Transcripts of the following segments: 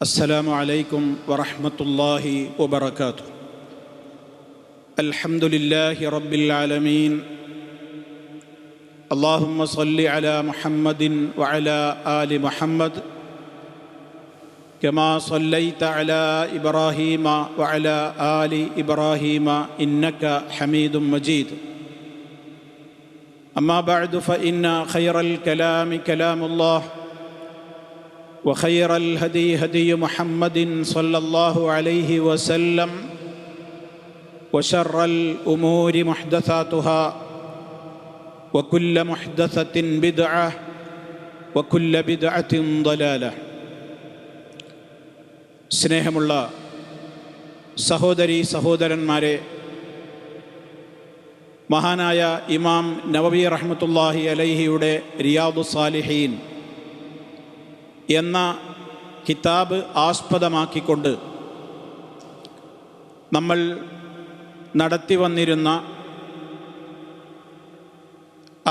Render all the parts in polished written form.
السلام عليكم ورحمة الله وبركاته. الحمد لله رب العالمين. اللهم صل على محمد وعلى آل محمد كما صليت على إبراهيم وعلى آل إبراهيم إنك حميد مجيد. أما بعد فإن خير الكلام كلام الله وخير الهدي هدي محمد صلى الله عليه وسلم وشر الأمور محدثاتها وكل محدثة بدعة وكل بدعة ضلالة. സ്നേഹമുള്ള സഹോദരി സഹോദരന്മാരെ, മഹാനായ ഇമാം നവവി റഹ്മത്തുള്ളാഹി അലൈഹിയുടെ റിയാദുസ് സാലിഹീൻ എന്ന കിതാബ് ആസ്പദമാക്കിക്കൊണ്ട് നമ്മൾ നടത്തി വന്നിരുന്ന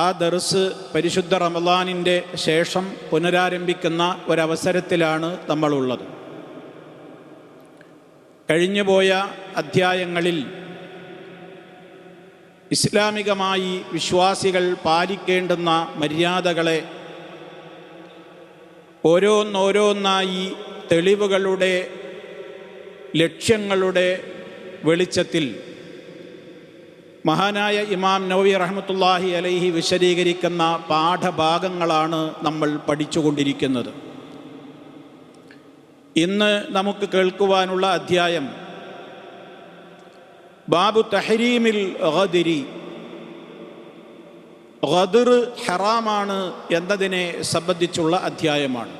ആ ദർസ് പരിശുദ്ധ റമളാനിൻ്റെ ശേഷം പുനരാരംഭിക്കുന്ന ഒരവസരത്തിലാണ് നമ്മളുള്ളത്. കഴിഞ്ഞുപോയ അധ്യായങ്ങളിൽ ഇസ്ലാമികമായി വിശ്വാസികൾ പാലിക്കേണ്ടുന്ന മര്യാദകളെ ഓരോന്നോരോന്നായി തെളിവുകളുടെ ലക്ഷ്യങ്ങളുടെ വെളിച്ചത്തിൽ മഹാനായ ഇമാം നവവി റഹ്മത്തുള്ളാഹി അലൈഹി വിശദീകരിക്കുന്ന പാഠഭാഗങ്ങളാണ് നമ്മൾ പഠിച്ചുകൊണ്ടിരിക്കുന്നത്. ഇന്ന് നമുക്ക് കേൾക്കുവാനുള്ള അധ്യായം ബാബു തഹരീമിൽ ഗദ്രി, ഗദ്ർ ഹറാമാണ് എന്നതിനെ സംബന്ധിച്ചുള്ള അധ്യായമാണ്.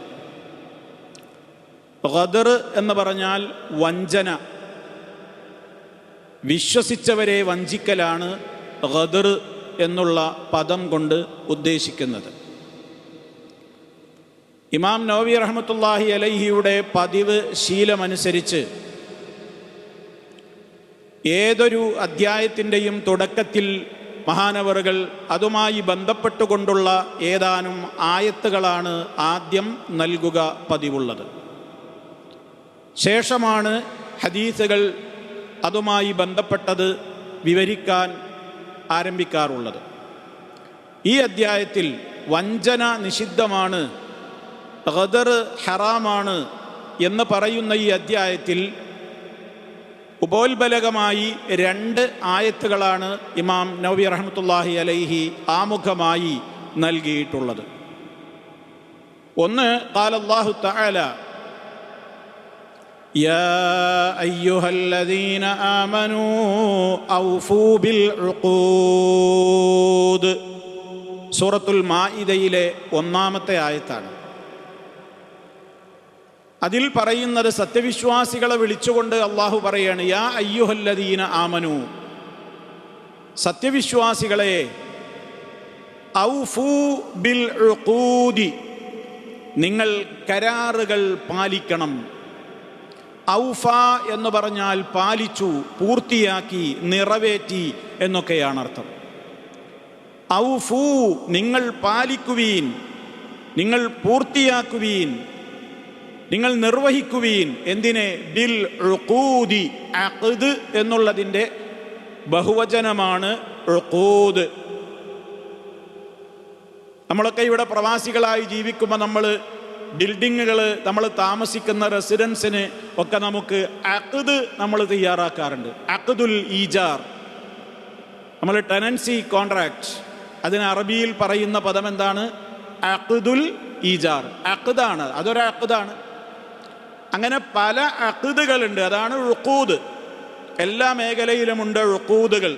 ഗദ്ർ എന്ന് പറഞ്ഞാൽ വഞ്ചന, വിശ്വസിച്ചവരെ വഞ്ചിക്കലാണ് ഗദ്ർ എന്നുള്ള പദം കൊണ്ട് ഉദ്ദേശിക്കുന്നത്. ഇമാം നവവി റഹ്മത്തുള്ളാഹി അലൈഹിയുടെ പതിവ് ശീലമനുസരിച്ച് ഏതൊരു അധ്യായത്തിൻ്റെയും തുടക്കത്തിൽ മഹാനവറുകൾ അതുമായി ബന്ധപ്പെട്ടുകൊണ്ടുള്ള ഏതാനും ആയത്തുകളാണ് ആദ്യം നൽകുക പതിവുള്ളത്. ശേഷമാണ് ഹദീസുകൾ അതുമായി ബന്ധപ്പെട്ടത് വിവരിക്കാൻ ആരംഭിക്കാറുള്ളത്. ഈ അധ്യായത്തിൽ വഞ്ചന നിഷിദ്ധമാണ്, ഗദർ ഹറാമാണ് എന്ന് പറയുന്ന ഈ അധ്യായത്തിൽ ഉപോത്ബലകമായി രണ്ട് ആയത്തുകളാണ് ഇമാം നവവി റഹ്മത്തുള്ളാഹി അലൈഹി ആമുഖമായി നൽകിയിട്ടുള്ളത്. ഒന്ന്, ഖാല അല്ലാഹു തആല യാ അയ്യുഹല്ലദീന ആമനൂ ഔഫൂ ബിൽ ഉഖൂദ്. സൂറത്തുൽ മാഇദയിലെ ഒന്നാമത്തെ ആയത്താണ്. അതിൽ പറയുന്നത് സത്യവിശ്വാസികളെ വിളിച്ചുകൊണ്ട് അള്ളാഹു പറയാണ്, യാ അയ്യുഹല്ലദീന ആമനു, സത്യവിശ്വാസികളെ, ഔഫൂ ബിൽ ഉഖൂദി, നിങ്ങൾ കരാറുകൾ പാലിക്കണം. ഔഫ എന്ന് പറഞ്ഞാൽ പാലിച്ചു, പൂർത്തിയാക്കി, നിറവേറ്റി എന്നൊക്കെയാണ് അർത്ഥം. ഔഫൂ, നിങ്ങൾ പാലിക്കുവീൻ, നിങ്ങൾ പൂർത്തിയാക്കുവീൻ, നിങ്ങൾ നിർവഹിക്കുവീൻ. എന്തിനെ? ബിൽ ഉഖൂദി, അഖ്ദ് എന്നുള്ളതിൻ്റെ ബഹുവചനമാണ് ഉഖൂദ്. നമ്മളൊക്കെ ഇവിടെ പ്രവാസികളായി ജീവിക്കുമ്പോൾ നമ്മൾ ബിൽഡിങ്ങുകൾ, നമ്മൾ താമസിക്കുന്ന റെസിഡൻസിന് ഒക്കെ നമുക്ക് അഖ്ദ് നമ്മൾ തയ്യാറാക്കാറുണ്ട്. അഖ്ദുൽ ഈജാർ, നമ്മൾ ടെനൻസി കോൺട്രാക്ട്, അതിന് അറബിയിൽ പറയുന്ന പദം എന്താണ്? അഖ്ദുൽ ഈജാർ. അഖ്ദാണ്, അതൊരു അഖ്ദാണ്. അങ്ങനെ പല അഖ്ദുകളുണ്ട്, അതാണ് ഉഖൂദ്. എല്ലാ മേഖലയിലുമുണ്ട് ഉഖൂദുകൾ,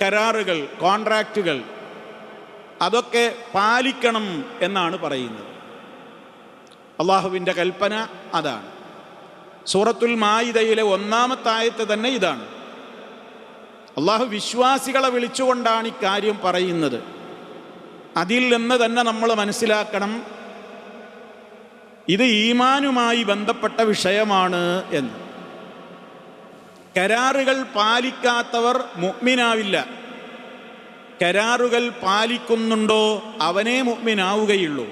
കരാറുകൾ, കോൺട്രാക്റ്റുകൾ. അതൊക്കെ പാലിക്കണം എന്നാണ് പറയുന്നത്. അള്ളാഹുവിൻ്റെ കൽപ്പന അതാണ്. സൂറത്തുൽ മാഇദയിലെ ഒന്നാമത്തെ ആയത്ത് തന്നെ ഇതാണ്. അള്ളാഹു വിശ്വാസികളെ വിളിച്ചുകൊണ്ടാണ് ഇക്കാര്യം പറയുന്നത്. അതിൽ നിന്ന് തന്നെ നമ്മൾ മനസ്സിലാക്കണം, ഇത് ഈമാനുമായി ബന്ധപ്പെട്ട വിഷയമാണ് എന്ന്. കരാറുകൾ പാലിക്കാത്തവർ മുഅ്മിനാവില്ല. കരാറുകൾ പാലിക്കുന്നുണ്ടോ അവനേ മുഅ്മിനാവുകയുള്ളൂ.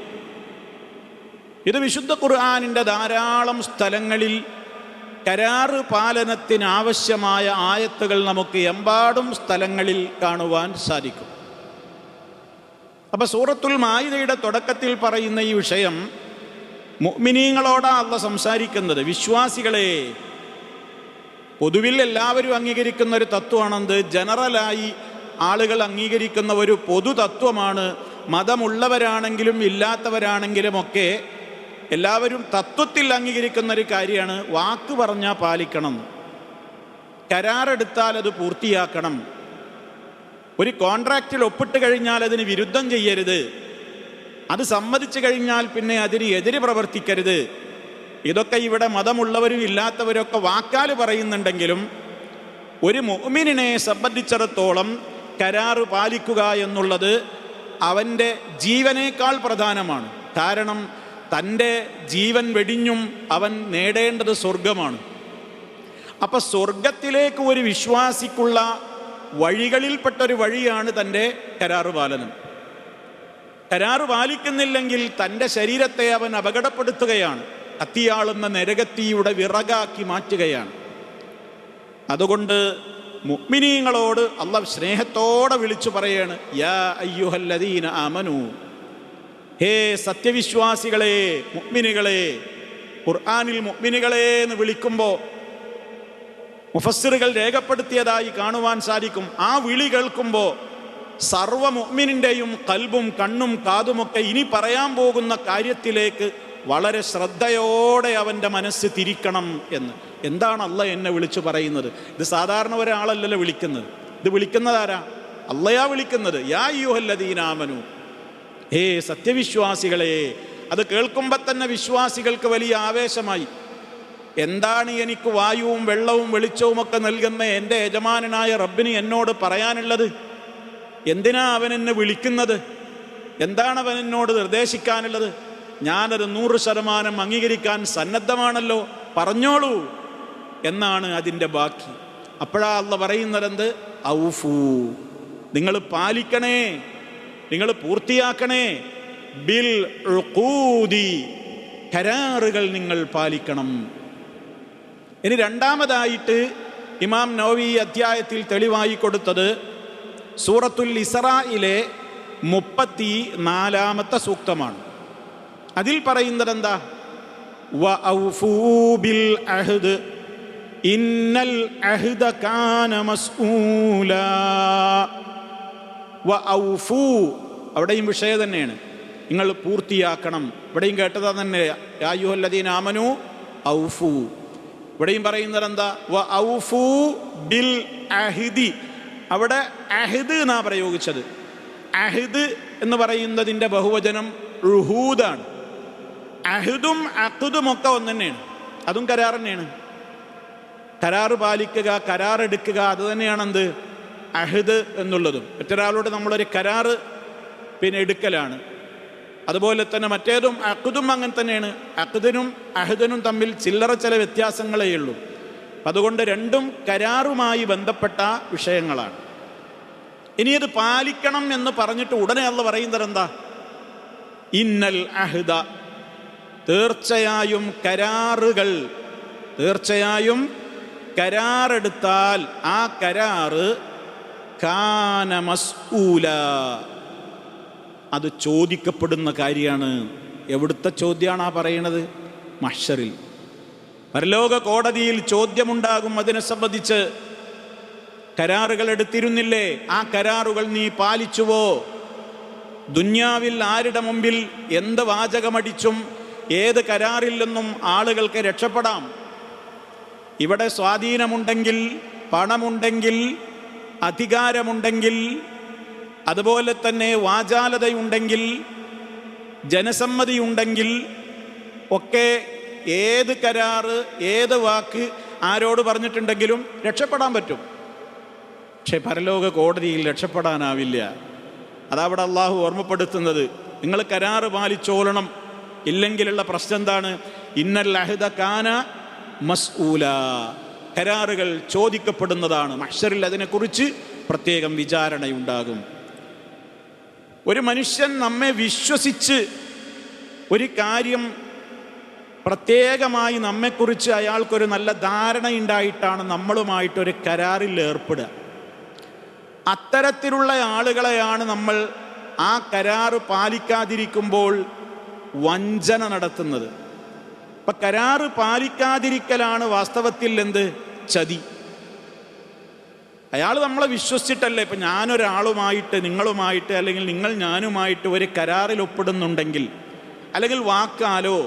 ഇത് വിശുദ്ധ ഖുർആനിൻ്റെ ധാരാളം സ്ഥലങ്ങളിൽ കരാറ് പാലനത്തിനാവശ്യമായ ആയത്തുകൾ നമുക്ക് എമ്പാടും സ്ഥലങ്ങളിൽ കാണുവാൻ സാധിക്കും. അപ്പോൾ സൂറത്തുൽ മാഇദയുടെ തുടക്കത്തിൽ പറയുന്ന ഈ വിഷയം മുഅ്മിനീങ്ങളോടാണ് അല്ലാഹ് സംസാരിക്കുന്നത്. വിശ്വാസികളെ, പൊതുവിൽ എല്ലാവരും അംഗീകരിക്കുന്ന ഒരു തത്വമാണെന്ത്? ജനറലായി ആളുകൾ അംഗീകരിക്കുന്ന ഒരു പൊതു തത്വമാണ്. മതമുള്ളവരാണെങ്കിലും ഇല്ലാത്തവരാണെങ്കിലും ഒക്കെ എല്ലാവരും തത്വത്തിൽ അംഗീകരിക്കുന്ന ഒരു കാര്യമാണ്, വാക്ക് പറഞ്ഞാൽ പാലിക്കണം, കരാറെടുത്താൽ അത് പൂർത്തിയാക്കണം, ഒരു കോൺട്രാക്റ്റിൽ ഒപ്പിട്ട് കഴിഞ്ഞാൽ അതിന് വിരുദ്ധം ചെയ്യരുത്, അത് സമ്മതിച്ചു കഴിഞ്ഞാൽ പിന്നെ അതിന് എതിര് പ്രവർത്തിക്കരുത്. ഇതൊക്കെ ഇവിടെ മതമുള്ളവരും ഇല്ലാത്തവരൊക്കെ വാക്കാൽ പറയുന്നുണ്ടെങ്കിലും ഒരു മുഅ്മിനിനെ സംബന്ധിച്ചിടത്തോളം കരാറ് പാലിക്കുക എന്നുള്ളത് അവൻ്റെ ജീവനേക്കാൾ പ്രധാനമാണ്. കാരണം തൻ്റെ ജീവൻ വെടിഞ്ഞും അവൻ നേടേണ്ടത് സ്വർഗമാണ്. അപ്പം സ്വർഗത്തിലേക്ക് ഒരു വിശ്വാസിക്കുള്ള വഴികളിൽപ്പെട്ടൊരു വഴിയാണ് തൻ്റെ കരാറ് പാലനം. കരാറ് പാലിക്കുന്നില്ലെങ്കിൽ തൻ്റെ ശരീരത്തെ അവൻ അപകടപ്പെടുത്തുകയാണ്, കത്തിയാളുന്ന നരകത്തിയുടെ വിറകാക്കി മാറ്റുകയാണ്. അതുകൊണ്ട് മുഅ്മിനീങ്ങളോട് അല്ലാഹ് സ്നേഹത്തോടെ വിളിച്ചു പറയാണ്, യാ അയ്യുഹല്ലദീന ആമനൂ, ഹേ സത്യവിശ്വാസികളെ, മുഅ്മിനുകളെ. ഖുർആനിൽ മുഅ്മിനുകളെ എന്ന് വിളിക്കുമ്പോൾ മുഫസ്സിറുകൾ രേഖപ്പെടുത്തിയതായി കാണുവാൻ സാധിക്കും. ആ വിളി കേൾക്കുമ്പോൾ സർവ്വ മുഅ്മിനിൻ്റെയും കൽബും കണ്ണും കാതുമൊക്കെ ഇനി പറയാൻ പോകുന്ന കാര്യത്തിലേക്ക് വളരെ ശ്രദ്ധയോടെ അവൻ്റെ മനസ്സ് തിരിക്കണം എന്ന്. എന്താണ് അല്ലാഹ് എന്നെ വിളിച്ചു പറയുന്നത്? ഇത് സാധാരണ ഒരാളല്ലല്ലോ വിളിക്കുന്നത്. ഇത് വിളിക്കുന്നതാരാ? അല്ലാഹയാ വിളിക്കുന്നത്. യാ അയ്യുഹല്ലദീന ആമനൂ, ഹേ സത്യവിശ്വാസികളെ. അത് കേൾക്കുമ്പോൾ തന്നെ വിശ്വാസികൾക്ക് വലിയ ആവേശമായി. എന്താണ് എനിക്ക് വായുവും വെള്ളവും വെളിച്ചവും ഒക്കെ നൽകുന്ന എൻ്റെ യജമാനനായ റബ്ബിന് എന്നോട് പറയാനുള്ളത്? എന്തിനാ അവൻ എന്നെ വിളിക്കുന്നത്? എന്താണ് അവൻ എന്നോട് നിർദ്ദേശിക്കാനുള്ളത്? ഞാനത് 100% അംഗീകരിക്കാൻ സന്നദ്ധമാണല്ലോ, പറഞ്ഞോളൂ എന്നാണ് അതിൻ്റെ ബാക്കി. അപ്പോഴാ അല്ലാഹ് പറയുന്നതെന്ത്? ഔഫൂ, നിങ്ങൾ പാലിക്കണേ, നിങ്ങൾ പൂർത്തിയാക്കണേ. ബിൽ ഉഖൂദി, കരാറുകൾ നിങ്ങൾ പാലിക്കണം. ഇനി രണ്ടാമതായിട്ട് ഇമാം നവവി അധ്യായത്തിൽ തെളിവായി കൊടുത്തത് സൂറത്തുൽ ഇസ്രായിലെ 34-ാമത്തെ സൂക്തമാണ്. അതിൽ പറയുന്നത് എന്താ? വഔഫൂ ബിൽ അഹ്ദ് ഇന്നൽ അഹ്ദ കാന മസ്ഊലാ. വഔഫൂ, അവിടെയും വിഷയം തന്നെയാണ്, നിങ്ങൾ പൂർത്തിയാക്കണം. ഇവിടെയും കേട്ടതാ തന്നെ, യാ അയ്യുഹല്ലദീന ആമനൂ ഔഫൂ. ഇവിടെയും പറയുന്നത് എന്താ? വഔഫൂ ബിൽ അഹ്ദി. അവിടെ അഹ്ദ് എന്നാ പ്രയോഗിച്ചത്. അഹ്ദ് എന്ന് പറയുന്നതിൻ്റെ ബഹുവചനം ഉഹൂദാണ്. അഹ്ദും അഖ്ദും ഒക്കെ ഒന്ന് തന്നെയാണ്, അതും കരാർ തന്നെയാണ്. കരാറ് പാലിക്കുക, കരാറെടുക്കുക, അത് തന്നെയാണ് എന്ത്? അഹ്ദ് എന്നുള്ളതും. മറ്റൊരാളോട് നമ്മളൊരു കരാറ് എടുക്കലാണ്. അതുപോലെ തന്നെ മറ്റേതും അഖ്ദും അങ്ങനെ തന്നെയാണ്. അഖ്ദിനും അഹ്ദിനും തമ്മിൽ ചില്ലറ ചില വ്യത്യാസങ്ങളേ ഉള്ളൂ. അതുകൊണ്ട് രണ്ടും കരാറുമായി ബന്ധപ്പെട്ട വിഷയങ്ങളാണ്. ഇനി അത് പാലിക്കണം എന്ന് പറഞ്ഞിട്ട് ഉടനെ അല്ലാഹ് പറയുന്നത് എന്താ? ഇന്നൽ അഹ്ദ, തീർച്ചയായും കരാറുകൾ, തീർച്ചയായും കരാറെടുത്താൽ ആ കരാറ് കാന മസ്ഊല, അത് ചോദിക്കപ്പെടുന്ന കാര്യമാണ്. എവിടുത്തെ ചോദ്യമാണ് ആ പറയണത്? മഹ്ശറിൽ, പരലോക കോടതിയിൽ ചോദ്യമുണ്ടാകും അതിനെ സംബന്ധിച്ച്. കരാറുകൾ എടുത്തിരുന്നില്ലേ? ആ കരാറുകൾ നീ പാലിച്ചുവോ? ദുന്യാവിൽ ആരുടെ മുമ്പിൽ എന്ത് വാചകമടിച്ചും ഏത് കരാറിൽ നിന്നും ആളുകൾക്ക് രക്ഷപ്പെടാം. ഇവിടെ സ്വാധീനമുണ്ടെങ്കിൽ, പണമുണ്ടെങ്കിൽ, അധികാരമുണ്ടെങ്കിൽ, അതുപോലെ തന്നെ വാചാലതയുണ്ടെങ്കിൽ, ജനസമ്മതിയുണ്ടെങ്കിൽ ഒക്കെ ഏത് കരാറ്, ഏത് വാക്ക് ആരോട് പറഞ്ഞിട്ടുണ്ടെങ്കിലും രക്ഷപ്പെടാൻ പറ്റും. പക്ഷെ പരലോക കോടതിയിൽ രക്ഷപ്പെടാനാവില്ല. അതവിടെ അള്ളാഹു ഓർമ്മപ്പെടുത്തുന്നത്. നിങ്ങൾ കരാറ് പാലിച്ചോളണം, ഇല്ലെങ്കിലുള്ള പ്രശ്നം എന്താണ്? ഇന്നൽ അഹ്ദ കാന മസ്ഊല, കരാറുകൾ ചോദിക്കപ്പെടുന്നതാണ്. മഹ്ശറിൽ അതിനെക്കുറിച്ച് പ്രത്യേകം വിചാരണയുണ്ടാകും. ഒരു മനുഷ്യൻ നമ്മെ വിശ്വസിച്ച് ഒരു കാര്യം പ്രത്യേകമായി നമ്മെക്കുറിച്ച് അയാൾക്കൊരു നല്ല ധാരണയുണ്ടായിട്ടാണ് നമ്മളുമായിട്ടൊരു കരാറിൽ ഏർപ്പെടുക. അത്തരത്തിലുള്ള ആളുകളെയാണ് നമ്മൾ ആ കരാറ് പാലിക്കാതിരിക്കുമ്പോൾ വഞ്ചന നടത്തുന്നത്. അപ്പം കരാറ് പാലിക്കാതിരിക്കലാണ് വാസ്തവത്തിൽ എന്ത്? ചതി. അയാൾ നമ്മളെ വിശ്വസിച്ചിട്ടല്ലേ. ഇപ്പം ഞാനൊരാളുമായിട്ട്, നിങ്ങളുമായിട്ട്, അല്ലെങ്കിൽ നിങ്ങൾ ഞാനുമായിട്ട് ഒരു കരാറിൽ ഒപ്പിടുന്നുണ്ടെങ്കിൽ, അല്ലെങ്കിൽ വാക്കാലോ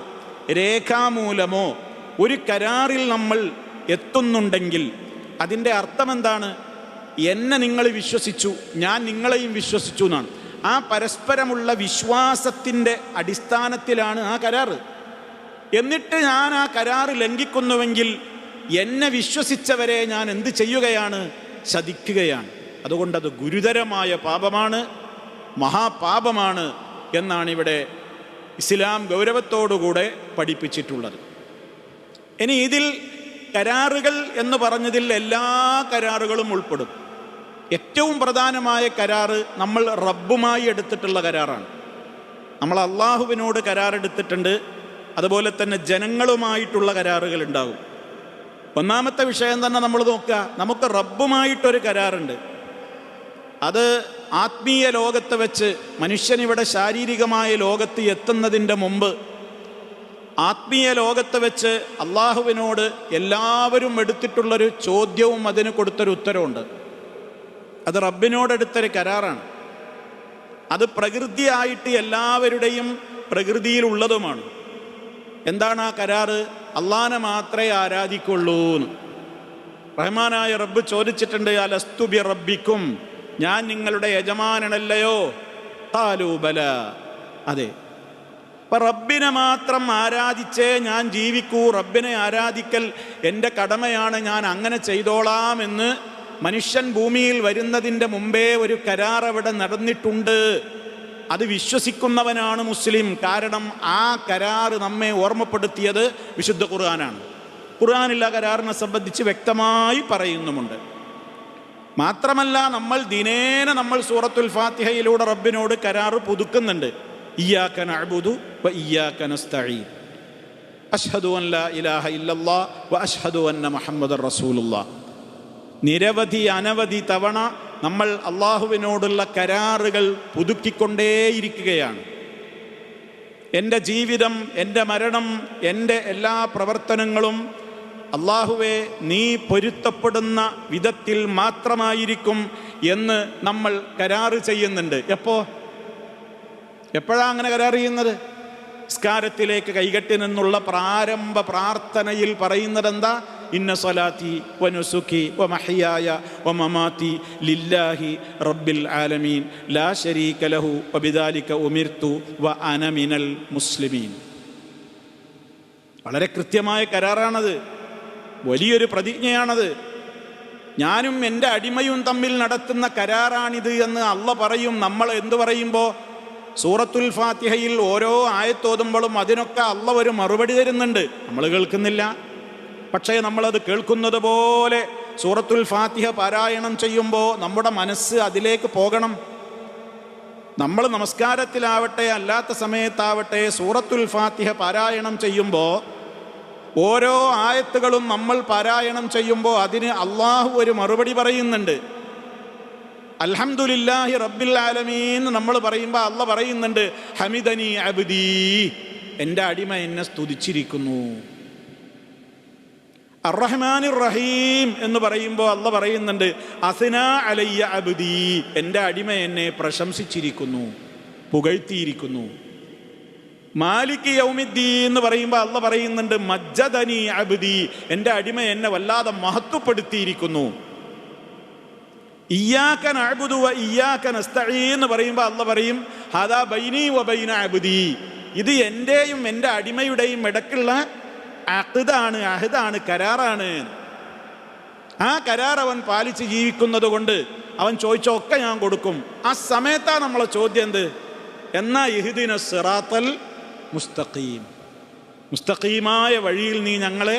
രേഖാമൂലമോ ഒരു കരാറിൽ നമ്മൾ എത്തുന്നുണ്ടെങ്കിൽ അതിൻ്റെ അർത്ഥം എന്താണ്? എന്നെ നിങ്ങൾ വിശ്വസിച്ചു, ഞാൻ നിങ്ങളെയും വിശ്വസിച്ചു എന്നാണ്. ആ പരസ്പരമുള്ള വിശ്വാസത്തിൻ്റെ അടിസ്ഥാനത്തിലാണ് ആ കരാറ്. എന്നിട്ട് ഞാൻ ആ കരാറ് ലംഘിക്കുന്നുവെങ്കിൽ എന്നെ വിശ്വസിച്ചവരെ ഞാൻ എന്ത് ചെയ്യുകയാണ്? ചതിക്കുകയാണ്. അതുകൊണ്ടത് ഗുരുതരമായ പാപമാണ്, മഹാപാപമാണ് എന്നാണ് ഇവിടെ ഇസ്ലാം ഗൗരവത്തോടുകൂടെ പഠിപ്പിച്ചിട്ടുള്ളത്. ഇനി ഇതിൽ കരാറുകൾ എന്ന് പറഞ്ഞതിൽ എല്ലാ കരാറുകളും ഉൾപ്പെടും. ഏറ്റവും പ്രധാനമായ കരാറ് നമ്മൾ റബ്ബുമായി എടുത്തിട്ടുള്ള കരാറാണ്. നമ്മൾ അള്ളാഹുവിനോട് കരാറെടുത്തിട്ടുണ്ട്, അതുപോലെ തന്നെ ജനങ്ങളുമായിട്ടുള്ള കരാറുകൾ ഉണ്ടാകും. ഒന്നാമത്തെ വിഷയം തന്നെ നമ്മൾ നോക്കുക, നമുക്ക് റബ്ബുമായിട്ടൊരു കരാറുണ്ട്. അത് ആത്മീയ ലോകത്ത് വെച്ച് മനുഷ്യനിവിടെ ശാരീരികമായ ലോകത്ത് എത്തുന്നതിൻ്റെ മുമ്പ് ആത്മീയ ലോകത്ത് വെച്ച് അള്ളാഹുവിനോട് എല്ലാവരും എടുത്തിട്ടുള്ളൊരു ചോദ്യവും അതിന് കൊടുത്തൊരു ഉത്തരവുണ്ട്. അത് റബ്ബിനോടെടുത്തൊരു കരാറാണ്. അത് പ്രകൃതിയായിട്ട് എല്ലാവരുടെയും പ്രകൃതിയിലുള്ളതുമാണ്. എന്താണ് ആ കരാറ്? അള്ളാഹനെ മാത്രമേ ആരാധിക്കുള്ളൂ എന്ന് റഹ്മാനായ റബ്ബ് ചോദിച്ചിട്ടുണ്ട്. അലസ്തു ബി റബ്ബിക്കും, ഞാൻ നിങ്ങളുടെ യജമാനനല്ലയോ? ഖാലൂ ബല, അതെ. അപ്പം റബ്ബിനെ മാത്രം ആരാധിച്ചേ ഞാൻ ജീവിക്കൂ, റബ്ബിനെ ആരാധിക്കൽ എൻ്റെ കടമയാണ്, ഞാൻ അങ്ങനെ ചെയ്തോളാം എന്ന് മനുഷ്യൻ ഭൂമിയിൽ വരുന്നതിൻ്റെ മുമ്പേ ഒരു കരാർ അവിടെ നടന്നിട്ടുണ്ട്. അത് വിശ്വസിക്കുന്നവനാണ് മുസ്ലിം. കാരണം ആ കരാറ് നമ്മെ ഓർമ്മപ്പെടുത്തിയത് വിശുദ്ധ ഖുർആനാണ്. ഖുർആനിൽ ആ കരാറിനെ സംബന്ധിച്ച് വ്യക്തമായി പറയുന്നുമുണ്ട്. മാത്രമല്ല, നമ്മൾ ദിനേന നമ്മൾ സൂറത്തുൽ ഫാത്തിഹയിലൂടെ റബ്ബിനോട് കരാറ് പുതുക്കുന്നുണ്ട്. ഇയ്യാക നഅ്ബുദു വ ഇയ്യാക നസ്തഈൻ, അശ്ഹദു അൻ ലാ ഇലാഹ ഇല്ലല്ലാഹ് വ അശ്ഹദു അന്ന മുഹമ്മദർ റസൂലുള്ളാഹ്. നിരവധി അനവധി തവണ നമ്മൾ അള്ളാഹുവിനോടുള്ള കരാറുകൾ പുതുക്കിക്കൊണ്ടേയിരിക്കുകയാണ്. എൻ്റെ ജീവിതം, എൻ്റെ മരണം, എൻ്റെ എല്ലാ പ്രവർത്തനങ്ങളും അള്ളാഹുവെ നീ പൊരുത്തപ്പെടുന്ന വിധത്തിൽ മാത്രമായിരിക്കും എന്ന് നമ്മൾ കരാറ് ചെയ്യുന്നുണ്ട്. എപ്പോഴാണ് അങ്ങനെ കരാർ ചെയ്യുന്നത്? നിസ്കാരത്തിലേക്ക് കൈകെട്ടി നിന്നുള്ള പ്രാരംഭ പ്രാർത്ഥനയിൽ പറയുന്നത് എന്താ? ഇന്ന സ്വലാത്തി വ നുസുക്കി വ മഹ്യായ വ മമാതി ലില്ലാഹി റബ്ബിൽ ആലമീൻ ലാ ശരീക ലഹു വ ബിദാലിക ഉമിർതു വ അന മിനൽ മുസ്ലിമീൻ. വളരെ കൃത്യമായ കരാറാണത്, വലിയൊരു പ്രതിജ്ഞയാണത്. ഞാനും എൻ്റെ അടിമയും തമ്മിൽ നടത്തുന്ന കരാറാണിത് എന്ന് അള്ളാഹ് പറയും. നമ്മൾ എന്തു പറയുമ്പോൾ സൂറത്തുൽ ഫാത്തിഹയിൽ ഓരോ ആയത്തോതുമ്പോഴും അതിനൊക്കെ അള്ളാഹ് ഒരു മറുപടി തരുന്നുണ്ട്. നമ്മൾ കേൾക്കുന്നില്ല, പക്ഷേ നമ്മളത് കേൾക്കുന്നത് പോലെ സൂറത്തുൽ ഫാത്തിഹ പാരായണം ചെയ്യുമ്പോൾ നമ്മുടെ മനസ്സ് അതിലേക്ക് പോകണം. നമ്മൾ നമസ്കാരത്തിലാവട്ടെ അല്ലാത്ത സമയത്താവട്ടെ സൂറത്തുൽ ഫാത്തിഹ പാരായണം ചെയ്യുമ്പോൾ ഓരോ ആയത്തുകളും നമ്മൾ പാരായണം ചെയ്യുമ്പോൾ അതിന് അള്ളാഹു ഒരു മറുപടി പറയുന്നുണ്ട്. അൽഹംദുലില്ലാഹി റബ്ബിൽ ആലമീൻ നമ്മൾ പറയുമ്പോൾ അള്ളാഹ് പറയുന്നുണ്ട് ഹമിദനി അബ്ദി, എൻ്റെ അടിമ എന്നെ സ്തുതിച്ചിരിക്കുന്നു. അർറഹ്മാനിർ റഹീം എന്ന് പറയുമ്പോൾ അള്ളാഹ് പറയുന്നുണ്ട് അസ്നാ അലയ്യ അബ്ദി, എൻ്റെ അടിമ എന്നെ പ്രശംസിച്ചിരിക്കുന്നു, പുകഴ്ത്തിയിരിക്കുന്നു. മാലിക് യൗമിദ്ദീൻ എന്ന് പറയുമ്പോൾ അള്ളാഹ് പറയുന്നുണ്ട് മജ്ജദനി അബ്ദി, എൻ്റെ അടിമ എന്നെ വല്ലാതെ മഹത്വപ്പെടുത്തിയിരിക്കുന്നു. ഇയ്യാക നഅ്ബുദു വ ഇയ്യാക നസ്തഈൻ എന്ന് പറയുമ്പോൾ അള്ളാഹ് പറയും ഹദാ ബൈനി വ ബൈന അബ്ദി, ഇത് എൻ്റെയും എൻ്റെ അടിമയുടെയും ഇടയ്ക്കുള്ള അഖ്ദാണ്, അഹ്ദാണ്, കരാറാണ്. ആ കരാർ അവൻ പാലിച്ച് ജീവിക്കുന്നത് കൊണ്ട് അവൻ ചോദിച്ചൊക്കെ ഞാൻ കൊടുക്കും. ആ സമയത്താണ് നമ്മളെ ചോദ്യം എന്ത്? എന്നാ ഇഹ്ദിന സിറാത്തൽ മുസ്തഖീം, മുസ്തഖീമായ വഴിയിൽ നീ ഞങ്ങളെ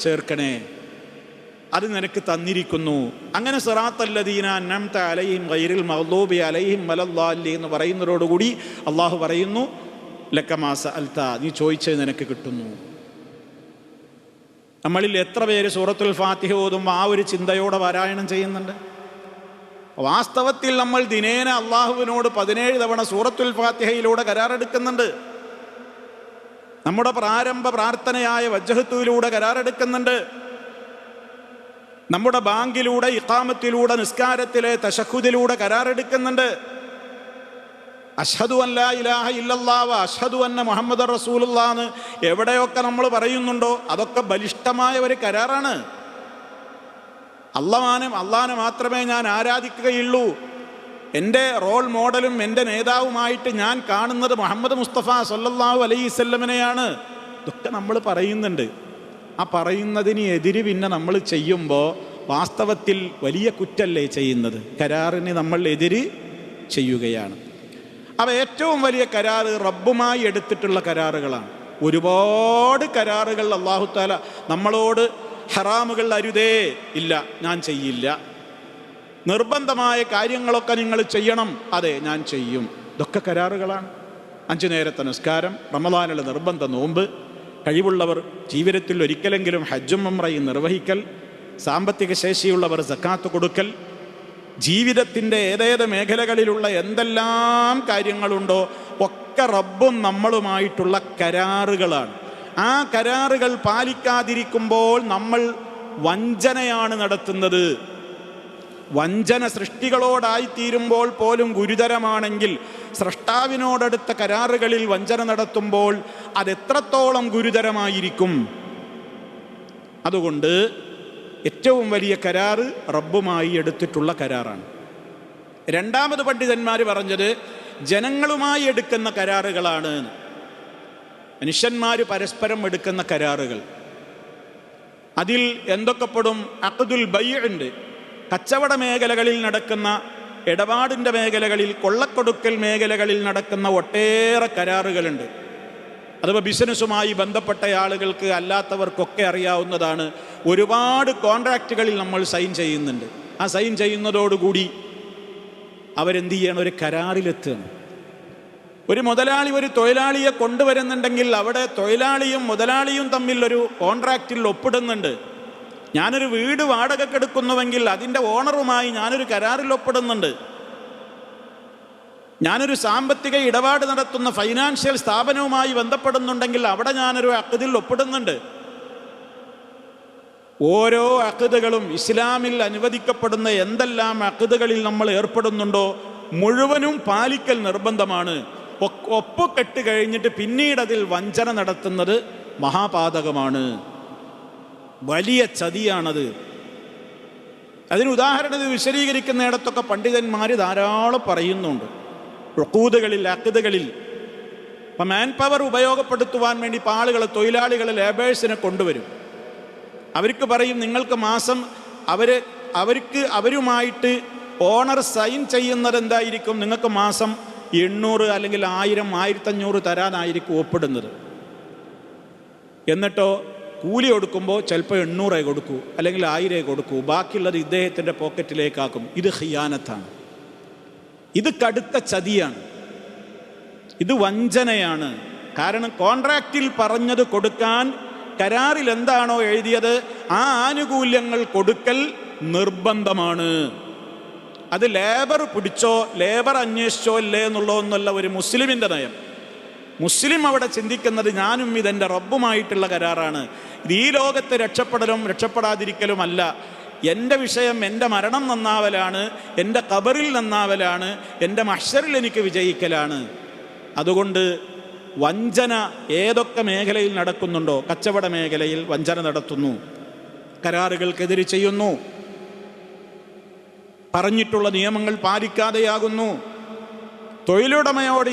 ചേർക്കണേ, അത് നിനക്ക് തന്നിരിക്കുന്നു. അങ്ങനെ സിറാത്തല്ലദീന അൻഅംത അലൈഹിം ഗൈറിൽ മഗ്ദൂബി അലൈഹിം വലദ്ദാലിൻ എന്ന് പറയുന്നതോടുകൂടി അള്ളാഹു പറയുന്നു ലക മാ സഅൽത, നീ ചോദിച്ചത് നിനക്ക് കിട്ടുന്നു. നമ്മളിൽ എത്ര പേര് സൂറത്തുൽ ഫാത്തിഹ ഓതുമ്പോൾ ആ ഒരു ചിന്തയോടെ പാരായണം ചെയ്യുന്നുണ്ട്? വാസ്തവത്തിൽ നമ്മൾ ദിനേന അള്ളാഹുവിനോട് 17 തവണ സൂറത്തുൽ ഫാത്തിഹയിലൂടെ കരാറെടുക്കുന്നുണ്ട്. നമ്മുടെ പ്രാരംഭ പ്രാർത്ഥനയായ വജ്ഹത്തുവിലൂടെ കരാറെടുക്കുന്നുണ്ട്. നമ്മുടെ ബാങ്കിലൂടെ, ഇഖാമത്തിലൂടെ, നിസ്കാരത്തിലെ തശഹുദിലൂടെ കരാറെടുക്കുന്നുണ്ട്. അഷ്ഹദു അൻ ലാ ഇലാഹ ഇല്ലല്ലാഹ് അഷ്ഹദു അന്ന മുഹമ്മദർ റസൂലുള്ളാഹ് എന്ന് എവിടെയൊക്കെ നമ്മൾ പറയുന്നുണ്ടോ അതൊക്കെ ബലിഷ്ഠമായ ഒരു കരാറാണ്. അള്ളാഹനെ മാത്രമേ ഞാൻ ആരാധിക്കുകയുള്ളൂ, എൻ്റെ റോൾ മോഡലും എൻ്റെ നേതാവുമായിട്ട് ഞാൻ കാണുന്നത് മുഹമ്മദ് മുസ്തഫ സല്ലല്ലാഹു അലൈഹി വസല്ലമനെയാണ്. ഇതൊക്കെ നമ്മൾ പറയുന്നുണ്ട്. ആ പറയുന്നതിന് എതിര് പിന്നെ നമ്മൾ ചെയ്യുമ്പോൾ വാസ്തവത്തിൽ വലിയ കുറ്റല്ലേ ചെയ്യുന്നത്? കരാറിന് നമ്മൾ എതിര് ചെയ്യുകയാണ്. അവ ഏറ്റവും വലിയ കരാറ് റബ്ബുമായി എടുത്തിട്ടുള്ള കരാറുകളാണ്. ഒരുപാട് കരാറുകൾ അല്ലാഹു തആല നമ്മളോട് ഹറാമുകൾ അരുതേ, ഇല്ല ഞാൻ ചെയ്യില്ല. നിർബന്ധമായ കാര്യങ്ങളൊക്കെ നിങ്ങൾ ചെയ്യണം, അതെ ഞാൻ ചെയ്യും. ഇതൊക്കെ കരാറുകളാണ്. 5 നേരത്തെ നിസ്കാരം, റമദാനിലെ നിർബന്ധ നോമ്പ്, കഴിവുള്ളവർ ജീവിതത്തിൽ ഒരിക്കലെങ്കിലും ഹജ്ജും ഉംറയും നിർവഹിക്കൽ, സാമ്പത്തിക ശേഷിയുള്ളവർ സക്കാത്ത് കൊടുക്കൽ, ജീവിതത്തിൻ്റെ ഏതേത് മേഖലകളിലുള്ള എന്തെല്ലാം കാര്യങ്ങളുണ്ടോ ഒക്കെ റബ്ബും നമ്മളുമായിട്ടുള്ള കരാറുകളാണ്. ആ കരാറുകൾ പാലിക്കാതിരിക്കുമ്പോൾ നമ്മൾ വഞ്ചനയാണ് നടത്തുന്നത്. വഞ്ചന സൃഷ്ടികളോടായിത്തീരുമ്പോൾ പോലും ഗുരുതരമാണെങ്കിൽ സ്രഷ്ടാവിനോടടുത്ത കരാറുകളിൽ വഞ്ചന നടത്തുമ്പോൾ അതെത്രത്തോളം ഗുരുതരമായിരിക്കും? അതുകൊണ്ട് ഏറ്റവും വലിയ കരാറ് റബ്ബുമായി എടുത്തിട്ടുള്ള കരാറാണ്. രണ്ടാമത് പണ്ഡിതന്മാർ പറഞ്ഞത് ജനങ്ങളുമായി എടുക്കുന്ന കരാറുകളാണ്. മനുഷ്യന്മാർ പരസ്പരം എടുക്കുന്ന കരാറുകൾ, അതിൽ എന്തൊക്കെ പെടും? അഖ്ദുൽ ബൈഅ് ഉണ്ട്. കച്ചവട മേഖലകളിൽ നടക്കുന്ന, ഇടപാടിൻ്റെ മേഖലകളിൽ, കൊള്ളക്കൊടുക്കൽ മേഖലകളിൽ നടക്കുന്ന ഒട്ടേറെ കരാറുകളുണ്ട്. അഥവാ ബിസിനസ്സുമായി ബന്ധപ്പെട്ട ആളുകൾക്ക് അല്ലാത്തവർക്കൊക്കെ അറിയാവുന്നതാണ്. ഒരുപാട് കോൺട്രാക്റ്റുകളിൽ നമ്മൾ സൈൻ ചെയ്യുന്നുണ്ട്. ആ സൈൻ ചെയ്യുന്നതോടുകൂടി അവരെന്ത് ചെയ്യണം? ഒരു കരാറിലെത്തുകയാണ്. ഒരു മുതലാളി ഒരു തൊഴിലാളിയെ കൊണ്ടുവരുന്നുണ്ടെങ്കിൽ അവിടെ തൊഴിലാളിയും മുതലാളിയും തമ്മിൽ ഒരു കോൺട്രാക്റ്റിൽ ഒപ്പിടുന്നുണ്ട്. ഞാനൊരു വീട് വാടകയ്ക്കെടുക്കുന്നുവെങ്കിൽ അതിൻ്റെ ഓണറുമായി ഞാനൊരു കരാറിൽ ഒപ്പിടുന്നുണ്ട്. ഞാനൊരു സാമ്പത്തിക ഇടപാട് നടത്തുന്ന ഫൈനാൻഷ്യൽ സ്ഥാപനവുമായി ബന്ധപ്പെടുന്നുണ്ടെങ്കിൽ അവിടെ ഞാനൊരു അഖ്ദിൽ ഒപ്പിടുന്നുണ്ട്. ഓരോ അഖ്ദുകളും ഇസ്ലാമിൽ അനുവദിക്കപ്പെടുന്ന എന്തെല്ലാം അഖ്ദുകളിൽ നമ്മൾ ഏർപ്പെടുന്നുണ്ടോ മുഴുവനും പാലിക്കൽ നിർബന്ധമാണ്. ഒപ്പുകെട്ട് കഴിഞ്ഞിട്ട് പിന്നീട് അതിൽ വഞ്ചന നടത്തുന്നത് മഹാപാതകമാണ്, വലിയ ചതിയാണത്. അതിന് ഉദാഹരണത്തിന് വിശദീകരിക്കുന്നിടത്തൊക്കെ പണ്ഡിതന്മാർ ധാരാളം പറയുന്നുണ്ട്. ഉഖൂദുകളിൽ, അഖ്ദുകളിൽ ഇപ്പം മാൻ പവർ ഉപയോഗപ്പെടുത്തുവാൻ വേണ്ടി ഇപ്പോൾ ആളുകൾ, തൊഴിലാളികളെ, ലേബേഴ്സിനെ കൊണ്ടുവരും. അവർക്ക് പറയും നിങ്ങൾക്ക് മാസം അവരുമായിട്ട് ഓണർ സൈൻ ചെയ്യുന്നത് എന്തായിരിക്കും? നിങ്ങൾക്ക് മാസം 800 അല്ലെങ്കിൽ 1000, 1500 തരാനായിരിക്കും ഒപ്പിടുന്നത്. എന്നിട്ടോ കൂലി കൊടുക്കുമ്പോൾ ചിലപ്പോൾ 800 കൊടുക്കൂ, അല്ലെങ്കിൽ 1000 കൊടുക്കൂ, ബാക്കിയുള്ളത് ഇദ്ദേഹത്തിൻ്റെ പോക്കറ്റിലേക്കാക്കും. ഇത് ഖിയാനത്താണ്, ഇത് കടുത്ത ചതിയാണ്, ഇത് വഞ്ചനയാണ്. കാരണം കോൺട്രാക്റ്റിൽ പറഞ്ഞത് കൊടുക്കാൻ, കരാറിൽ എന്താണോ എഴുതിയത് ആ ആനുകൂല്യങ്ങൾ കൊടുക്കൽ നിർബന്ധമാണ്. അത് ലേബർ പിടിച്ചോ ലേബർ അന്വേഷിച്ചോ അല്ലേ എന്നുള്ളതൊന്നുമല്ല ഒരു മുസ്ലിമിൻ്റെ നയം. മുസ്ലിം അവിടെ ചിന്തിക്കുന്നത് ഞാനും ഇതെൻ്റെ റബ്ബുമായിട്ടുള്ള കരാറാണ്. ഇത് ഈ ലോകത്ത് രക്ഷപ്പെടലും രക്ഷപ്പെടാതിരിക്കലുമല്ല. എൻ്റെ വിഷയം എൻ്റെ മരണം നന്നാവലാണ്, എൻ്റെ ഖബറിൽ നന്നാവലാണ്, എൻ്റെ മഹ്ശറിൽ എനിക്ക് വിജയിക്കലാണ്. അതുകൊണ്ട് വഞ്ചന ഏതൊക്കെ മേഖലയിൽ നടക്കുന്നുണ്ടോ, കച്ചവട മേഖലയിൽ വഞ്ചന നടത്തുന്നു, കരാറുകൾക്കെതിരെ ചെയ്യുന്നു, പറഞ്ഞിട്ടുള്ള നിയമങ്ങൾ പാലിക്കാതെയാകുന്നു, തൊഴിലുടമയോട്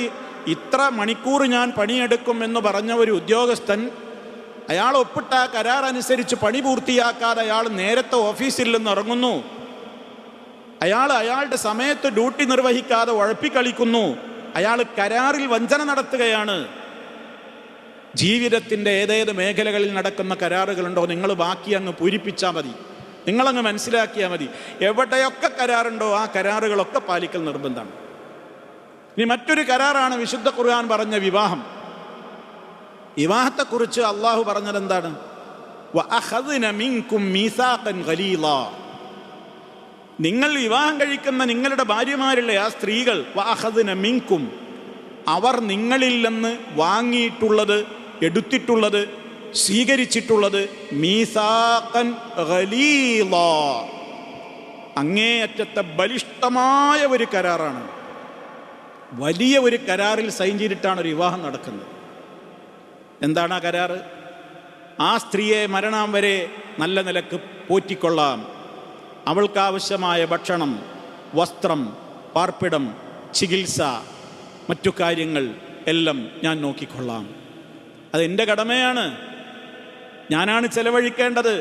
ഇത്ര മണിക്കൂർ ഞാൻ പണിയെടുക്കും എന്ന് പറഞ്ഞ ഒരു ഉദ്യോഗസ്ഥൻ അയാൾ ഒപ്പിട്ട കരാർ അനുസരിച്ച് പണി പൂർത്തിയാക്കാതെ അയാൾ നേരത്തെ ഓഫീസിൽ നിന്ന് ഇറങ്ങുന്നു, അയാളുടെ സമയത്ത് ഡ്യൂട്ടി നിർവഹിക്കാതെ ഉഴപ്പിക്കളിക്കുന്നു, അയാൾ കരാറിൽ വഞ്ചന നടത്തുകയാണ്. ജീവിതത്തിൻ്റെ ഏതേത് മേഖലകളിൽ നടക്കുന്ന കരാറുകളുണ്ടോ നിങ്ങൾ ബാക്കി അങ്ങ് പൂരിപ്പിച്ചാൽ മതി, നിങ്ങളങ്ങ് മനസ്സിലാക്കിയാൽ മതി. എവിടെയൊക്കെ കരാറുണ്ടോ ആ കരാറുകളൊക്കെ പാലിക്കൽ നിർബന്ധമാണ്. ഇനി മറ്റൊരു കരാറാണ് വിശുദ്ധ ഖുർആൻ പറഞ്ഞ വിവാഹം. വിവാഹത്തെക്കുറിച്ച് അള്ളാഹു പറഞ്ഞത് എന്താണ്? വഅഖദ്ന മിൻകും മീസാഖൻ ഗലീളാ, നിങ്ങൾ വിവാഹം കഴിക്കുന്ന നിങ്ങളുടെ ഭാര്യമാരിലെ ആ സ്ത്രീകൾ, വഅഖദ്ന മിൻകും, അവർ നിങ്ങളിൽ നിന്ന് വാങ്ങിയിട്ടുള്ളത്, എടുത്തിട്ടുള്ളത്, സ്വീകരിച്ചിട്ടുള്ളത് മീസാഖൻ ഗലീളാ, അങ്ങേയറ്റത്തെ ബലിഷ്ഠമായ ഒരു കരാറാണ്. വലിയ ഒരു കരാറിൽ സൈൻ ചെയ്തിട്ടാണ് ഒരു വിവാഹം നടക്കുന്നത്. എന്താണ് ആ കരാറ്? ആ സ്ത്രീയെ മരണം വരെ നല്ല നിലക്ക് പോറ്റിക്കൊള്ളാം, അവൾക്കാവശ്യമായ ഭക്ഷണം, വസ്ത്രം, പാർപ്പിടം, ചികിത്സ, മറ്റു കാര്യങ്ങൾ എല്ലാം ഞാൻ നോക്കിക്കൊള്ളാം. അതെൻ്റെ കടമയാണ്, ഞാനാണ് ചെലവഴിക്കേണ്ടത്,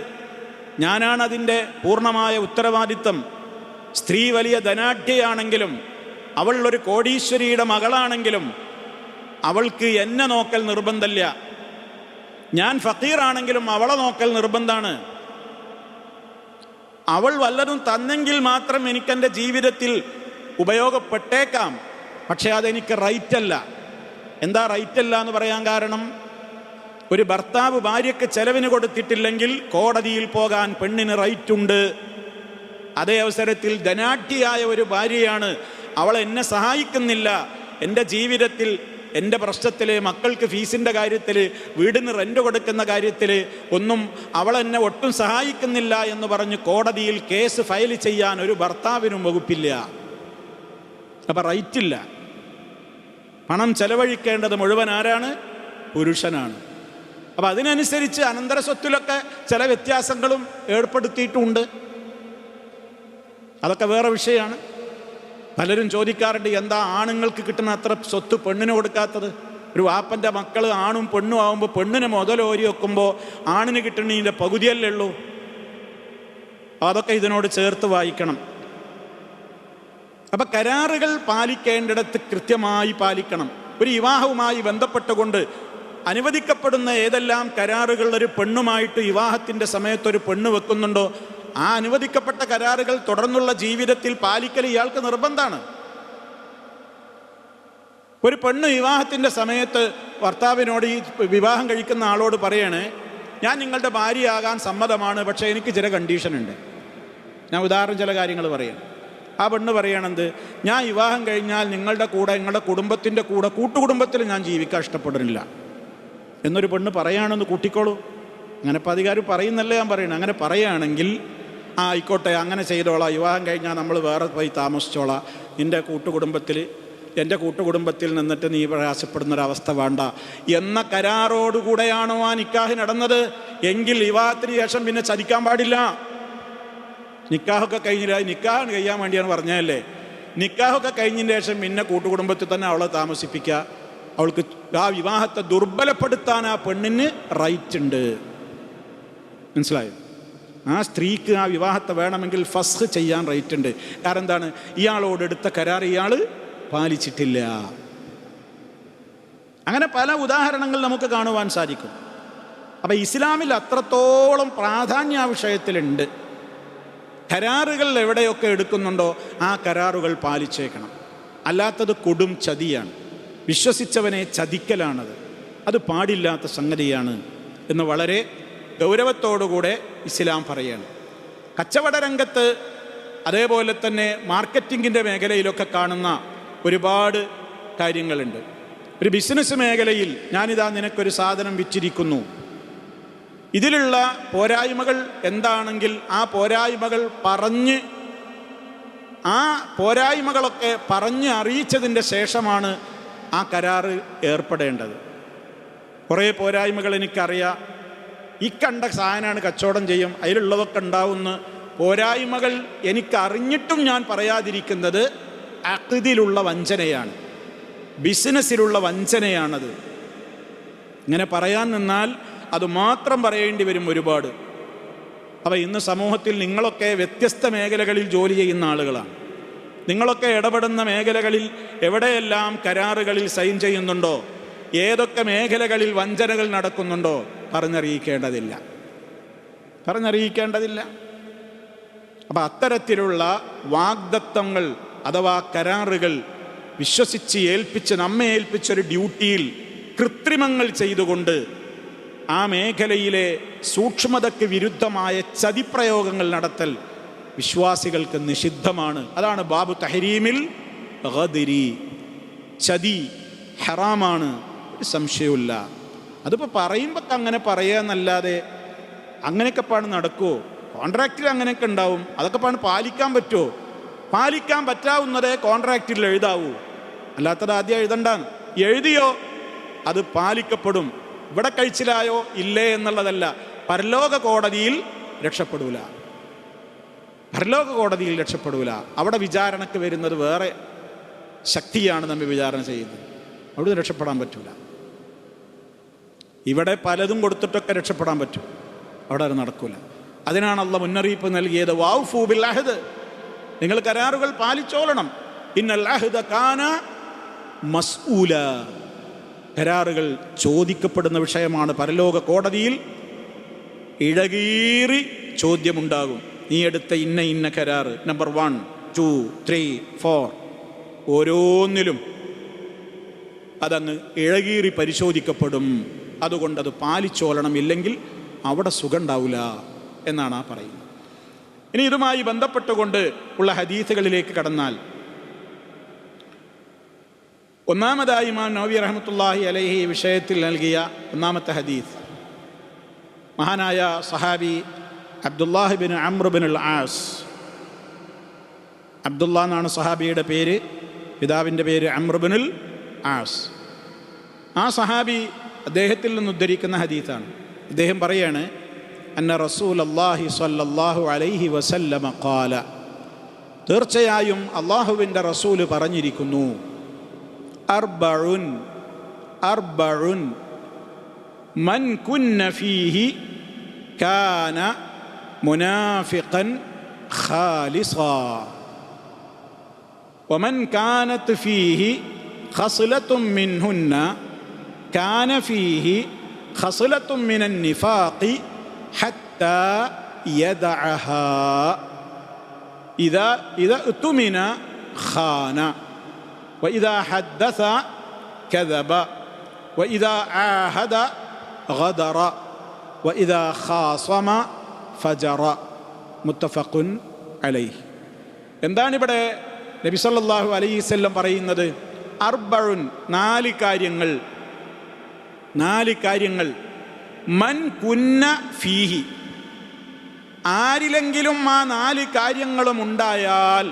ഞാനാണ് അതിൻ്റെ പൂർണ്ണമായ ഉത്തരവാദിത്വം. സ്ത്രീ വലിയ ധനാഢ്യയാണെങ്കിലും, അവൾ ഒരു കോടീശ്വരിയുടെ മകളാണെങ്കിലും അവൾക്ക് എന്നെ നോക്കൽ നിർബന്ധമില്ല. ഞാൻ ഫക്കീറാണെങ്കിലും അവളെ നോക്കൽ നിർബന്ധമാണ്. അവൾ വല്ലതും തന്നെങ്കിൽ മാത്രം എനിക്കെൻ്റെ ജീവിതത്തിൽ ഉപയോഗപ്പെട്ടേക്കാം, പക്ഷെ അതെനിക്ക് റൈറ്റല്ല. എന്താ റൈറ്റല്ല എന്ന് പറയാൻ കാരണം, ഒരു ഭർത്താവ് ഭാര്യയ്ക്ക് ചെലവിന് കൊടുത്തിട്ടില്ലെങ്കിൽ കോടതിയിൽ പോകാൻ പെണ്ണിന് റൈറ്റുണ്ട്. അതേ അവസരത്തിൽ ധനാഢ്യയായ ഒരു ഭാര്യയാണ്, അവൾ എന്നെ സഹായിക്കുന്നില്ല, എൻ്റെ ജീവിതത്തിൽ, എൻ്റെ പ്രശ്നത്തിൽ, മക്കൾക്ക് ഫീസിൻ്റെ കാര്യത്തിൽ, വീടിന് റെൻ്റ് കൊടുക്കുന്ന കാര്യത്തിൽ ഒന്നും അവളെന്നെ ഒട്ടും സഹായിക്കുന്നില്ല എന്ന് പറഞ്ഞ് കോടതിയിൽ കേസ് ഫയൽ ചെയ്യാൻ ഒരു ഭർത്താവിനും വകുപ്പില്ല. അപ്പം റൈറ്റില്ല. പണം ചെലവഴിക്കേണ്ടത് മുഴുവൻ ആരാണ്? പുരുഷനാണ്. അപ്പം അതിനനുസരിച്ച് അനന്തര സ്വത്തിലൊക്കെ ചില വ്യത്യാസങ്ങളും ഏർപ്പെടുത്തിയിട്ടുമുണ്ട്. അതൊക്കെ വേറെ വിഷയമാണ്. പലരും ചോദിക്കാറുണ്ട്, എന്താ ആണുങ്ങൾക്ക് കിട്ടുന്ന അത്ര സ്വത്ത് പെണ്ണിന് കൊടുക്കാത്തത്? ഒരു വാപ്പൻ്റെ മക്കൾ ആണും പെണ്ണും ആകുമ്പോൾ പെണ്ണിന് മുതലോരി വെക്കുമ്പോൾ ആണിന് കിട്ടുന്നതിൻ്റെ പകുതിയല്ലേ ഉള്ളൂ. അതൊക്കെ ഇതിനോട് ചേർത്ത് വായിക്കണം. അപ്പം കരാറുകൾ പാലിക്കേണ്ടിടത്ത് കൃത്യമായി പാലിക്കണം. ഒരു വിവാഹവുമായി ബന്ധപ്പെട്ടുകൊണ്ട് അനുവദിക്കപ്പെടുന്ന ഏതെല്ലാം കരാറുകൾ ഒരു പെണ്ണുമായിട്ട് വിവാഹത്തിൻ്റെ സമയത്തൊരു പെണ്ണ് വെക്കുന്നുണ്ടോ, ആ അനുവദിക്കപ്പെട്ട കരാറുകൾ തുടർന്നുള്ള ജീവിതത്തിൽ പാലിക്കൽ ഇയാൾക്ക് നിർബന്ധമാണ്. ഒരു പെണ്ണ് വിവാഹത്തിൻ്റെ സമയത്ത് ഭർത്താവിനോട്, ഈ വിവാഹം കഴിക്കുന്ന ആളോട് പറയണേ, ഞാൻ നിങ്ങളുടെ ഭാര്യയാകാൻ സമ്മതമാണ്, പക്ഷേ എനിക്ക് ചില കണ്ടീഷനുണ്ട്. ഞാൻ ഉദാഹരണം ചില കാര്യങ്ങൾ പറയാം. ആ പെണ്ണ് പറയണത്, ഞാൻ വിവാഹം കഴിഞ്ഞാൽ നിങ്ങളുടെ കൂടെ, നിങ്ങളുടെ കുടുംബത്തിൻ്റെ കൂടെ, കൂട്ടുകുടുംബത്തിൽ ഞാൻ ജീവിക്കാൻ ഇഷ്ടപ്പെടുന്നില്ല എന്നൊരു പെണ്ണ് പറയുകയാണെന്ന് കൂട്ടിക്കോളൂ. അങ്ങനെ ഇപ്പോൾ അധികാരം പറയുന്നല്ലേ ഞാൻ പറയണേ. അങ്ങനെ പറയുകയാണെങ്കിൽ ആയിക്കോട്ടെ, അങ്ങനെ ചെയ്തോളാം, വിവാഹം കഴിഞ്ഞാൽ നമ്മൾ വേറെ പോയി താമസിച്ചോളാം, നിൻ്റെ കൂട്ടുകുടുംബത്തിൽ, എൻ്റെ കൂട്ടുകുടുംബത്തിൽ നിന്നിട്ട് നീ പ്രയാസപ്പെടുന്നൊരവസ്ഥ വേണ്ട എന്ന കരാറോടുകൂടെയാണോ ആ നിക്കാഹ് നടന്നത് എങ്കിൽ വിവാഹത്തിന് ശേഷം പിന്നെ ചതിക്കാൻ പാടില്ല. നിക്കാഹൊക്കെ കഴിഞ്ഞില്ല, നിക്കാഹ് കഴിയാൻ വേണ്ടിയാണ് പറഞ്ഞതല്ലേ. നിക്കാഹൊക്കെ കഴിഞ്ഞതിന് ശേഷം പിന്നെ കൂട്ടുകുടുംബത്തിൽ തന്നെ അവളെ താമസിപ്പിക്കുക. അവൾക്ക് ആ വിവാഹത്തെ ദുർബലപ്പെടുത്താൻ ആ പെണ്ണിന് റൈറ്റ് ഉണ്ട്. മനസ്സിലായോ? ആ സ്ത്രീക്ക് ആ വിവാഹത്തെ വേണമെങ്കിൽ ഫസ്ഖ് ചെയ്യാൻ റൈറ്റ് ഉണ്ട്. കാരണം എന്താണ്? ഇയാളോട് എടുത്ത കരാർ ഇയാൾ പാലിച്ചിട്ടില്ല. അങ്ങനെ പല ഉദാഹരണങ്ങൾ നമുക്ക് കാണുവാൻ സാധിക്കും. അപ്പം ഇസ്ലാമിൽ അത്രത്തോളം പ്രാധാന്യ ആ വിഷയത്തിലുണ്ട്. കരാറുകൾ എവിടെയൊക്കെ എടുക്കുന്നുണ്ടോ ആ കരാറുകൾ പാലിച്ചേക്കണം. അല്ലാത്തത് കൊടും ചതിയാണ്, വിശ്വസിച്ചവനെ ചതിക്കലാണത്. അത് പാടില്ലാത്ത സംഗതിയാണ് എന്ന് വളരെ ഗൗരവത്തോടുകൂടെ ഇസ്ലാം പറയാണ്. കച്ചവട രംഗത്ത്, അതേപോലെ തന്നെ മാർക്കറ്റിങ്ങിൻ്റെ മേഖലയിലൊക്കെ കാണുന്ന ഒരുപാട് കാര്യങ്ങളുണ്ട്. ഒരു ബിസിനസ് മേഖലയിൽ ഞാനിതാ നിനക്കൊരു സാധനം വിറ്റിരിക്കുന്നു, ഇതിലുള്ള പോരായ്മകൾ എന്താണെങ്കിൽ ആ പോരായ്മകൾ പോരായ്മകളൊക്കെ പറഞ്ഞ് അറിയിച്ചതിൻ്റെ ശേഷമാണ് ആ കരാറ് ഏർപ്പെടേണ്ടത്. കുറേ പോരായ്മകൾ എനിക്കറിയാം, ഈ കണ്ട സാധനമാണ് കച്ചവടം ചെയ്യും, അതിലുള്ളതൊക്കെ ഉണ്ടാവുന്ന പോരായ്മകൾ എനിക്കറിഞ്ഞിട്ടും ഞാൻ പറയാതിരിക്കുന്നത് അഖ്ദിലുള്ള വഞ്ചനയാണ്, ബിസിനസ്സിലുള്ള വഞ്ചനയാണത്. ഇങ്ങനെ പറയാൻ നിന്നാൽ അത് മാത്രം പറയേണ്ടി വരും ഒരുപാട്. അപ്പോൾ ഇന്ന് സമൂഹത്തിൽ നിങ്ങളൊക്കെ വ്യത്യസ്ത മേഖലകളിൽ ജോലി ചെയ്യുന്ന ആളുകളാണ്. നിങ്ങളൊക്കെ ഇടപെടുന്ന മേഖലകളിൽ എവിടെയെല്ലാം കരാറുകളിൽ സൈൻ ചെയ്യുന്നുണ്ടോ, ഏതൊക്കെ മേഖലകളിൽ വഞ്ചനകൾ നടക്കുന്നുണ്ടോ പറഞ്ഞറിയിക്കേണ്ടതില്ല. അപ്പം അത്തരത്തിലുള്ള വാഗ്ദത്തങ്ങൾ അഥവാ കരാറുകൾ വിശ്വസിച്ച് നമ്മെ ഏൽപ്പിച്ചൊരു ഡ്യൂട്ടിയിൽ കൃത്രിമങ്ങൾ ചെയ്തുകൊണ്ട് ആ മേഖലയിലെ സൂക്ഷ്മതയ്ക്ക് വിരുദ്ധമായ ചതിപ്രയോഗങ്ങൾ നടത്തൽ വിശ്വാസികൾക്ക് നിഷിദ്ധമാണ്. അതാണ് ബാബു തഹരീമിൽ ഗദ്രി. ചതി ഹറാമാണ്, ഒരു സംശയമില്ല. അതിപ്പോൾ പറയുമ്പോൾ അങ്ങനെ പറയുക എന്നല്ലാതെ അങ്ങനെയൊക്കെ പാട് നടക്കുമോ? കോൺട്രാക്റ്റിൽ അങ്ങനെയൊക്കെ ഉണ്ടാവും. അതൊക്കെ പാട് പാലിക്കാൻ പറ്റുമോ? പാലിക്കാൻ പറ്റാവുന്നതേ കോൺട്രാക്റ്റിൽ എഴുതാവൂ, അല്ലാത്തത് ആദ്യം എഴുതണ്ടാന്ന്. എഴുതിയോ അത് പാലിക്കപ്പെടും. ഇവിടെ കഴിച്ചിലായോ ഇല്ലേ എന്നുള്ളതല്ല. പരലോക കോടതിയിൽ രക്ഷപ്പെടൂല, പരലോക കോടതിയിൽ രക്ഷപ്പെടൂല. അവിടെ വിചാരണക്ക് വരുന്നത് വേറെ ശക്തിയാണ് നമ്മെ വിചാരണ ചെയ്യുന്നത്. അവിടെ രക്ഷപ്പെടാൻ പറ്റൂല. ഇവിടെ പലതും കൊടുത്തിട്ടൊക്കെ രക്ഷപ്പെടാൻ പറ്റും, അവിടെ അത് നടക്കൂല. അതിനാണ് അള്ളാഹ് മുന്നറിയിപ്പ് നൽകിയത്, വൗഫൂ ബിൽ അഹ്ദ്, നിങ്ങൾ കരാറുകൾ പാലിച്ചോളണം. ഇന്നൽ അഹ്ദ കാന മസ്ഊല, കരാറുകൾ ചോദിക്കപ്പെടുന്ന വിഷയമാണ്. പരലോക കോടതിയിൽ ഇഴകീറി ചോദ്യമുണ്ടാകും. നീ എടുത്ത ഇന്ന ഇന്ന കരാറ് നമ്പർ 1, 2, 3, 4 ഓരോന്നിലും അതങ്ങ് ഇഴകീറി പരിശോധിക്കപ്പെടും. അതുകൊണ്ട് അത് പാലിച്ചോളണം, ഇല്ലെങ്കിൽ അവിടെ സുഖം ഉണ്ടാവില്ല എന്നാണ് ആ പറയുന്നത്. ഇനി ഇതുമായി ബന്ധപ്പെട്ടുകൊണ്ട് ഉള്ള ഹദീസുകളിലേക്ക് കടന്നാൽ, ഒന്നാമതായി ഇമാം നവവി റഹ്മത്തുള്ളാഹി അലൈഹി വിഷയത്തിൽ നൽകിയ ഒന്നാമത്തെ ഹദീസ്, മഹാനായ സഹാബി അബ്ദുല്ലാഹി ബിൻ അംർ ബിൻ അൽ ആസ്. അബ്ദുള്ള എന്നാണ് സഹാബിയുടെ പേര്, പിതാവിൻ്റെ പേര് അംർ ബിൻ അൽ ആസ്. ആ സഹാബി അദ്ദേഹത്തിൽ നിന്ന് ഉദ്ധരിക്കുന്ന ഹദീസാണ്. അദ്ദേഹം പറയാണ്, അന്ന റസൂലല്ലാഹി സ്വല്ലല്ലാഹു അലൈഹി വസല്ലമ ഖാല, തീർച്ചയായും അള്ളാഹുവിൻ്റെ റസൂല് പറഞ്ഞിരിക്കുന്നു, അർബഉൻ അർബഉൻ മൻ കുന്ന ഫീഹി കാന മുനാഫിഖൻ ഖാലിസാ വമൻ കാനത് ഫീഹി ഖസ്ലത്തും മിൻഹുന്ന കാന ഫീഹി ഖസ്ലത്തും മിനൻ നിഫാഖി ഹത്താ യദഅഹാ ഇദാ ഉതുമിന ഖാന وإذا حدث كذب وإذا عاهد غدر وإذا خاصم فجر متفق عليه. എന്താണിവിടെ നബി സല്ലല്ലാഹു അലൈഹി വസല്ലം പറയുന്നത്? അർബഉൻ, 4 കാര്യങ്ങൾ. മൻ കുന്ന ഫീഹി, ആരിലെങ്കിലും ആ 4 കാര്യങ്ങളും ഉണ്ടായാൽ,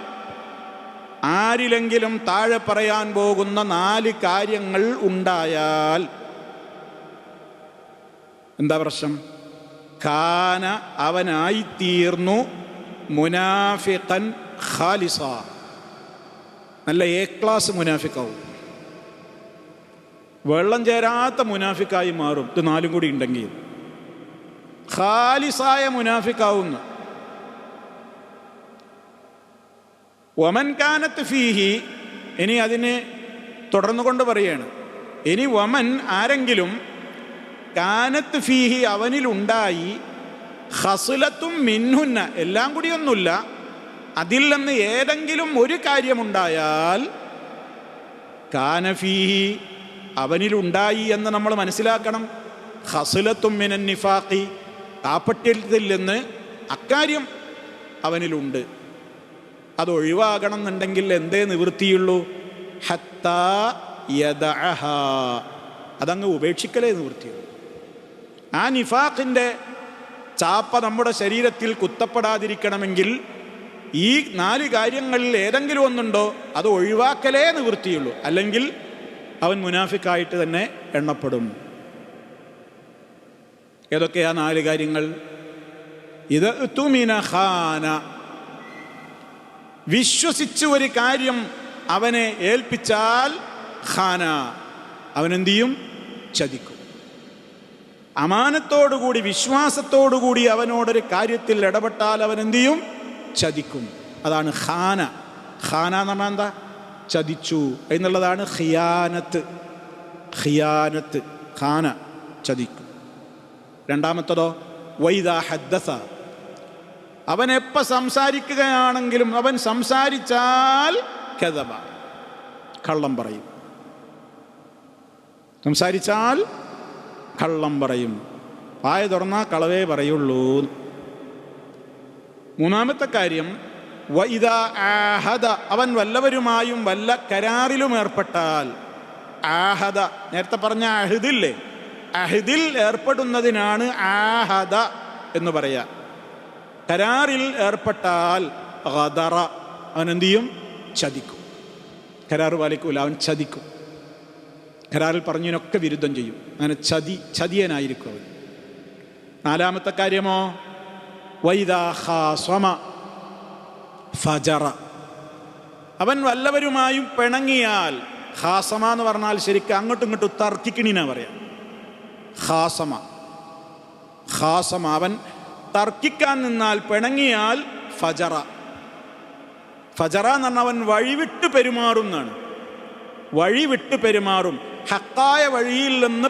ആരിലെങ്കിലും താഴെ പറയാൻ പോകുന്ന 4 കാര്യങ്ങൾ ഉണ്ടായാൽ എന്താ പ്രശ്നം? കാന, അവനായിത്തീർന്നു, മുനാഫിഖൻ ഖാലിസ, നല്ല എ ക്ലാസ് മുനാഫിക്കാവും, വെള്ളം ചേരാത്ത മുനാഫിക്കായി മാറും. ഇത് 4 കൂടി ഉണ്ടെങ്കിൽ ഖാലിസായ മുനാഫിക്കാവുന്നു. വമൻ കാനത്ത് ഫീഹി, ഇനി അതിന് തുടർന്നുകൊണ്ട് പറയാണ്, ഇനി വമൻ, ആരെങ്കിലും, കാനത്ത് ഫീഹി, അവനിലുണ്ടായി, ഖസ്ലത്തും മിൻഹുന്ന, എല്ലാം കൂടി ഒന്നുമില്ല, അതിൽ നിന്ന് ഏതെങ്കിലും ഒരു കാര്യമുണ്ടായാൽ, കാന ഫീഹി, അവനിലുണ്ടായി എന്ന് നമ്മൾ മനസ്സിലാക്കണം. ഖസ്ലത്തും മിനൻ നിഫാഖി, കാപ്പട്യത്തിൽ നിന്ന് അക്കാര്യം അവനിലുണ്ട്. അതൊഴിവാകണം എന്നുണ്ടെങ്കിൽ എന്തേ നിവൃത്തിയുള്ളൂ? ഹത്താ യദഅഹാ, അതങ്ങ് ഉപേക്ഷിക്കലേ നിവൃത്തിയുള്ളൂ. ആ നിഫാഖിൻ്റെ ചാപ്പ നമ്മുടെ ശരീരത്തിൽ കുത്തപ്പെടാതിരിക്കണമെങ്കിൽ ഈ 4 കാര്യങ്ങളിൽ ഏതെങ്കിലും ഒന്നുണ്ടോ അത് ഒഴിവാക്കലേ നിവൃത്തിയുള്ളൂ, അല്ലെങ്കിൽ അവൻ മുനാഫിക്കായിട്ട് തന്നെ എണ്ണപ്പെടും. ഏതൊക്കെയാ 4 കാര്യങ്ങൾ? ഇത് ഉതുമിന ഖാന, വിശ്വസിച്ച് ഒരു കാര്യം അവനെ ഏൽപ്പിച്ചാൽ ഖാന, അവനെന്ത് ചെയ്യും? ചതിക്കും. അമാനത്തോടുകൂടി, വിശ്വാസത്തോടുകൂടി അവനോടൊരു കാര്യത്തിൽ ഇടപെട്ടാൽ അവനെന്ത് ചെയ്യും? ചതിക്കും. അതാണ് ഖാന. ഖാന എന്ന് പറഞ്ഞാൽ എന്താ? ചതിച്ചു എന്നുള്ളതാണ് ഖിയാനത്ത്. ഖിയാനത്ത്, ഖാന, ചതിക്കും. രണ്ടാമത്തതോ വൈദാ ഹദ്ദസ, അവൻ എപ്പോൾ സംസാരിക്കുകയാണെങ്കിലും അവൻ സംസാരിച്ചാൽ കദബ, കള്ളം പറയും. സംസാരിച്ചാൽ കള്ളം പറയും. വായ തുറന്നാൽ കളവേ പറയുള്ളൂ. മൂന്നാമത്തെ കാര്യം വഇദാ ആഹദ, അവൻ വല്ലവരുമായും വല്ല കരാറിലും ഏർപ്പെട്ടാൽ. ആഹദ നേരത്തെ പറഞ്ഞ അഹദില്ലേ, അഹദിൽ ഏർപ്പെടുന്നതിനാണ് ആഹദ എന്ന് പറയാ. കരാറിൽ ഏർപ്പെട്ടാൽ ഗദറ, അവൻ എന്തു ചെയ്യും? ചതിക്കും. കരാറ് പാലിക്കൂല, അവൻ ചതിക്കും. കരാറിൽ പറഞ്ഞതിനൊക്കെ വിരുദ്ധം ചെയ്യും. അങ്ങനെ ചതിയനായിരിക്കും അവൻ. നാലാമത്തെ കാര്യമോ വൈദാ ഖാസമ ഫജറ, അവൻ വല്ലവരുമായും പിണങ്ങിയാൽ. ഖാസമ എന്ന് പറഞ്ഞാൽ ശരിക്കും അങ്ങോട്ടും ഇങ്ങോട്ടും തർക്കിക്കണിനാ പറയാം. ഖാസമ അവൻ തർക്കിക്കാൻ നിന്നാൽ, പിണങ്ങിയാൽ ഫജറ. ഫജറ എന്ന് പറഞ്ഞാൽ അവൻ വഴിവിട്ട് പെരുമാറും എന്നാണ്. വഴിവിട്ട് പെരുമാറും. ഹക്കായ വഴിയിൽ നിന്ന്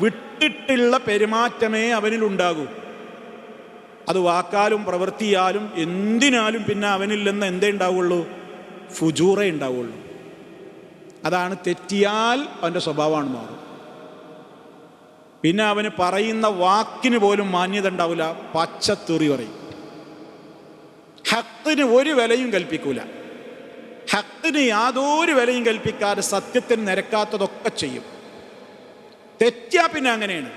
വിട്ടിട്ടുള്ള പെരുമാറ്റമേ അവനിലുണ്ടാകൂ. അത് വാക്കാലും പ്രവൃത്തിയാലും എന്തിനാലും പിന്നെ അവനിൽ നിന്ന് എന്തേ ഉണ്ടാവുള്ളൂ? ഫുജൂറേ ഉണ്ടാവുള്ളൂ. അതാണ് തെറ്റിയാൽ അവൻ്റെ സ്വഭാവമാണ് മാറും. പിന്നെ അവന് പറയുന്ന വാക്കിന് പോലും മാന്യത ഉണ്ടാവില്ല, പച്ചത്തെറി പറയും. ഹക്കിന് ഒരു വിലയും കൽപ്പിക്കൂല. ഹക്കിന് യാതൊരു വിലയും കൽപ്പിക്കാതെ സത്യത്തിന് നിരക്കാത്തതൊക്കെ ചെയ്യും. തെറ്റാ പിന്നെ അങ്ങനെയാണ്.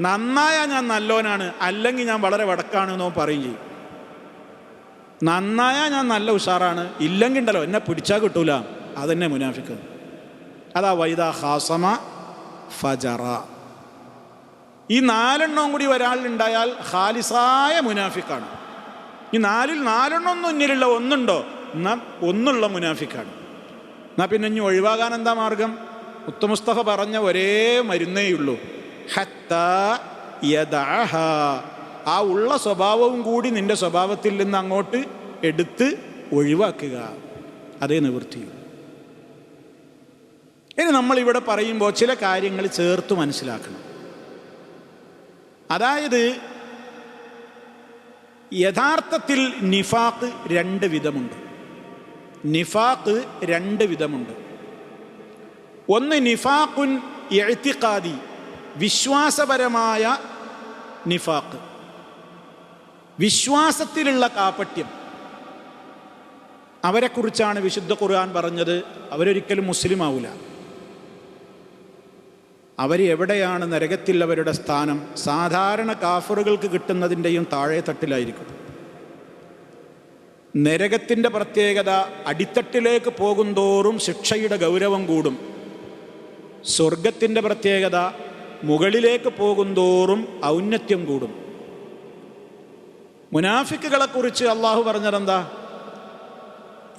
നന്നായാ ഞാൻ നല്ലോനാണ്, അല്ലെങ്കിൽ ഞാൻ വളരെ വടക്കാണെന്നോ പറയും ചെയ്യും. നന്നായാ ഞാൻ നല്ല ഉഷാറാണ്, ഇല്ലെങ്കിൽ ഉണ്ടല്ലോ എന്നെ പിടിച്ചാൽ കിട്ടൂല, അതെന്നെ മുനാഫിക്ക്. അതാ വൈദാ ഖാസമ ഫജറ. ഈ നാലെണ്ണവും കൂടി ഒരാളിലുണ്ടായാൽ ഖാലിസായ മുനാഫിക്കാണ്. ഈ നാലിൽ നാലെണ്ണൊന്നും ഇന്നിലുള്ള ഒന്നുണ്ടോ, എന്നാൽ ഒന്നുള്ള മുനാഫിക്കാണ്. എന്നാൽ പിന്നെ ഇനി ഒഴിവാകാൻ എന്താ മാർഗം? മുസ്തഫ പറഞ്ഞ ഒരേ മരുന്നേയുള്ളൂ, ഹത്താ യദഅഹ. ആ ഉള്ള സ്വഭാവവും കൂടി നിന്റെ സ്വഭാവത്തിൽ നിന്ന് അങ്ങോട്ട് എടുത്ത് ഒഴിവാക്കുക, അതേ നിവൃത്തിയുള്ളൂ. ഇനി നമ്മളിവിടെ പറയുമ്പോൾ ചില കാര്യങ്ങൾ ചേർത്ത് മനസ്സിലാക്കണം. അതായത് യഥാർത്ഥത്തിൽ നിഫാഖ് രണ്ട് വിധമുണ്ട്. നിഫാഖ് രണ്ട് വിധമുണ്ട്. ഒന്ന് നിഫാഖുൻ ഇഅ്തിഖാദി, വിശ്വാസപരമായ നിഫാഖ്, വിശ്വാസത്തിലുള്ള കാപട്യം. അവരെക്കുറിച്ചാണ് വിശുദ്ധ ഖുർആൻ പറഞ്ഞത്, അവരൊരിക്കലും മുസ്ലിം ആവില്ല. അവർ എവിടെയാണ് നരകത്തിൽ അവരുടെ സ്ഥാനം? സാധാരണ കാഫറുകൾക്ക് കിട്ടുന്നതിൻ്റെയും താഴെ തട്ടിലായിരിക്കും. നരകത്തിൻ്റെ പ്രത്യേകത, അടിത്തട്ടിലേക്ക് പോകുന്തോറും ശിക്ഷയുടെ ഗൗരവം കൂടും. സ്വർഗത്തിൻ്റെ പ്രത്യേകത, മുകളിലേക്ക് പോകുന്തോറും ഔന്നത്യം കൂടും. മുനാഫിക്കുകളെക്കുറിച്ച് അള്ളാഹു പറഞ്ഞതെന്താ?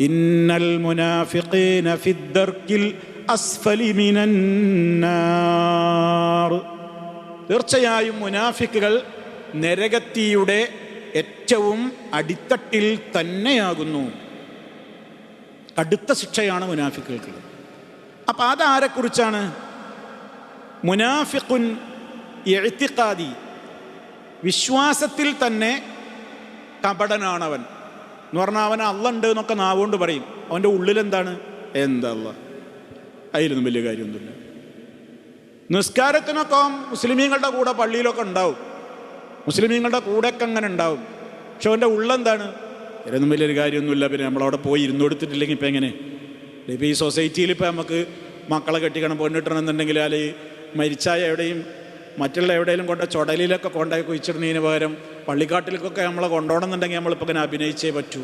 ഇന്നൽ മുനാഫിഖീന ഫിദ്ദർക്കിൽ അസ്ഫലി മിനന്നാർ. തീർച്ചയായും മുനാഫിക്കുകൾ നരകത്തിയുടെ ഏറ്റവും അടിത്തട്ടിൽ തന്നെയാകുന്നു. കടുത്ത ശിക്ഷയാണ് മുനാഫിക്കുകൾക്ക്. അപ്പം അതാരെക്കുറിച്ചാണ്? മുനാഫിഖുൻ ഇഅ്തിഖാദി, വിശ്വാസത്തിൽ തന്നെ കപടനാണവൻ എന്ന് പറഞ്ഞാൽ അവൻ അള്ളണ്ട് എന്നൊക്കെ നാവുകൊണ്ട് പറയും. അവൻ്റെ ഉള്ളിലെന്താണ്? എന്താ അള്ള, അതിലൊന്നും വലിയ കാര്യമൊന്നുമില്ല. നിസ്കാരത്തിനൊക്കെ മുസ്ലിമീങ്ങളുടെ കൂടെ പള്ളിയിലൊക്കെ ഉണ്ടാവും, മുസ്ലിമീങ്ങളുടെ കൂടെയൊക്കെ അങ്ങനെ ഉണ്ടാവും. പക്ഷെ അവൻ്റെ ഉള്ളെന്താണ്? ഇതിലൊന്നും വലിയൊരു കാര്യമൊന്നുമില്ല. പിന്നെ നമ്മളവിടെ പോയി ഇരുന്ന് കൊടുത്തിട്ടില്ലെങ്കിൽ ഇപ്പം എങ്ങനെ? ഇപ്പോൾ ഈ സൊസൈറ്റിയിൽ ഇപ്പോൾ നമുക്ക് മക്കളെ കെട്ടിക്കണം, പെണ്ണിട്ടണമെന്നുണ്ടെങ്കിൽ അല്ലെങ്കിൽ മരിച്ചായ എവിടെയും മറ്റുള്ള എവിടെയെങ്കിലും കൊണ്ട് ചുടലിലൊക്കെ കൊണ്ടായി കുഴിച്ചിടുന്നതിന് പകരം പള്ളിക്കാട്ടിലേക്കൊക്കെ നമ്മളെ കൊണ്ടുപോകണമെന്നുണ്ടെങ്കിൽ നമ്മളിപ്പോൾ ഇങ്ങനെ അഭിനയിച്ചേ പറ്റൂ.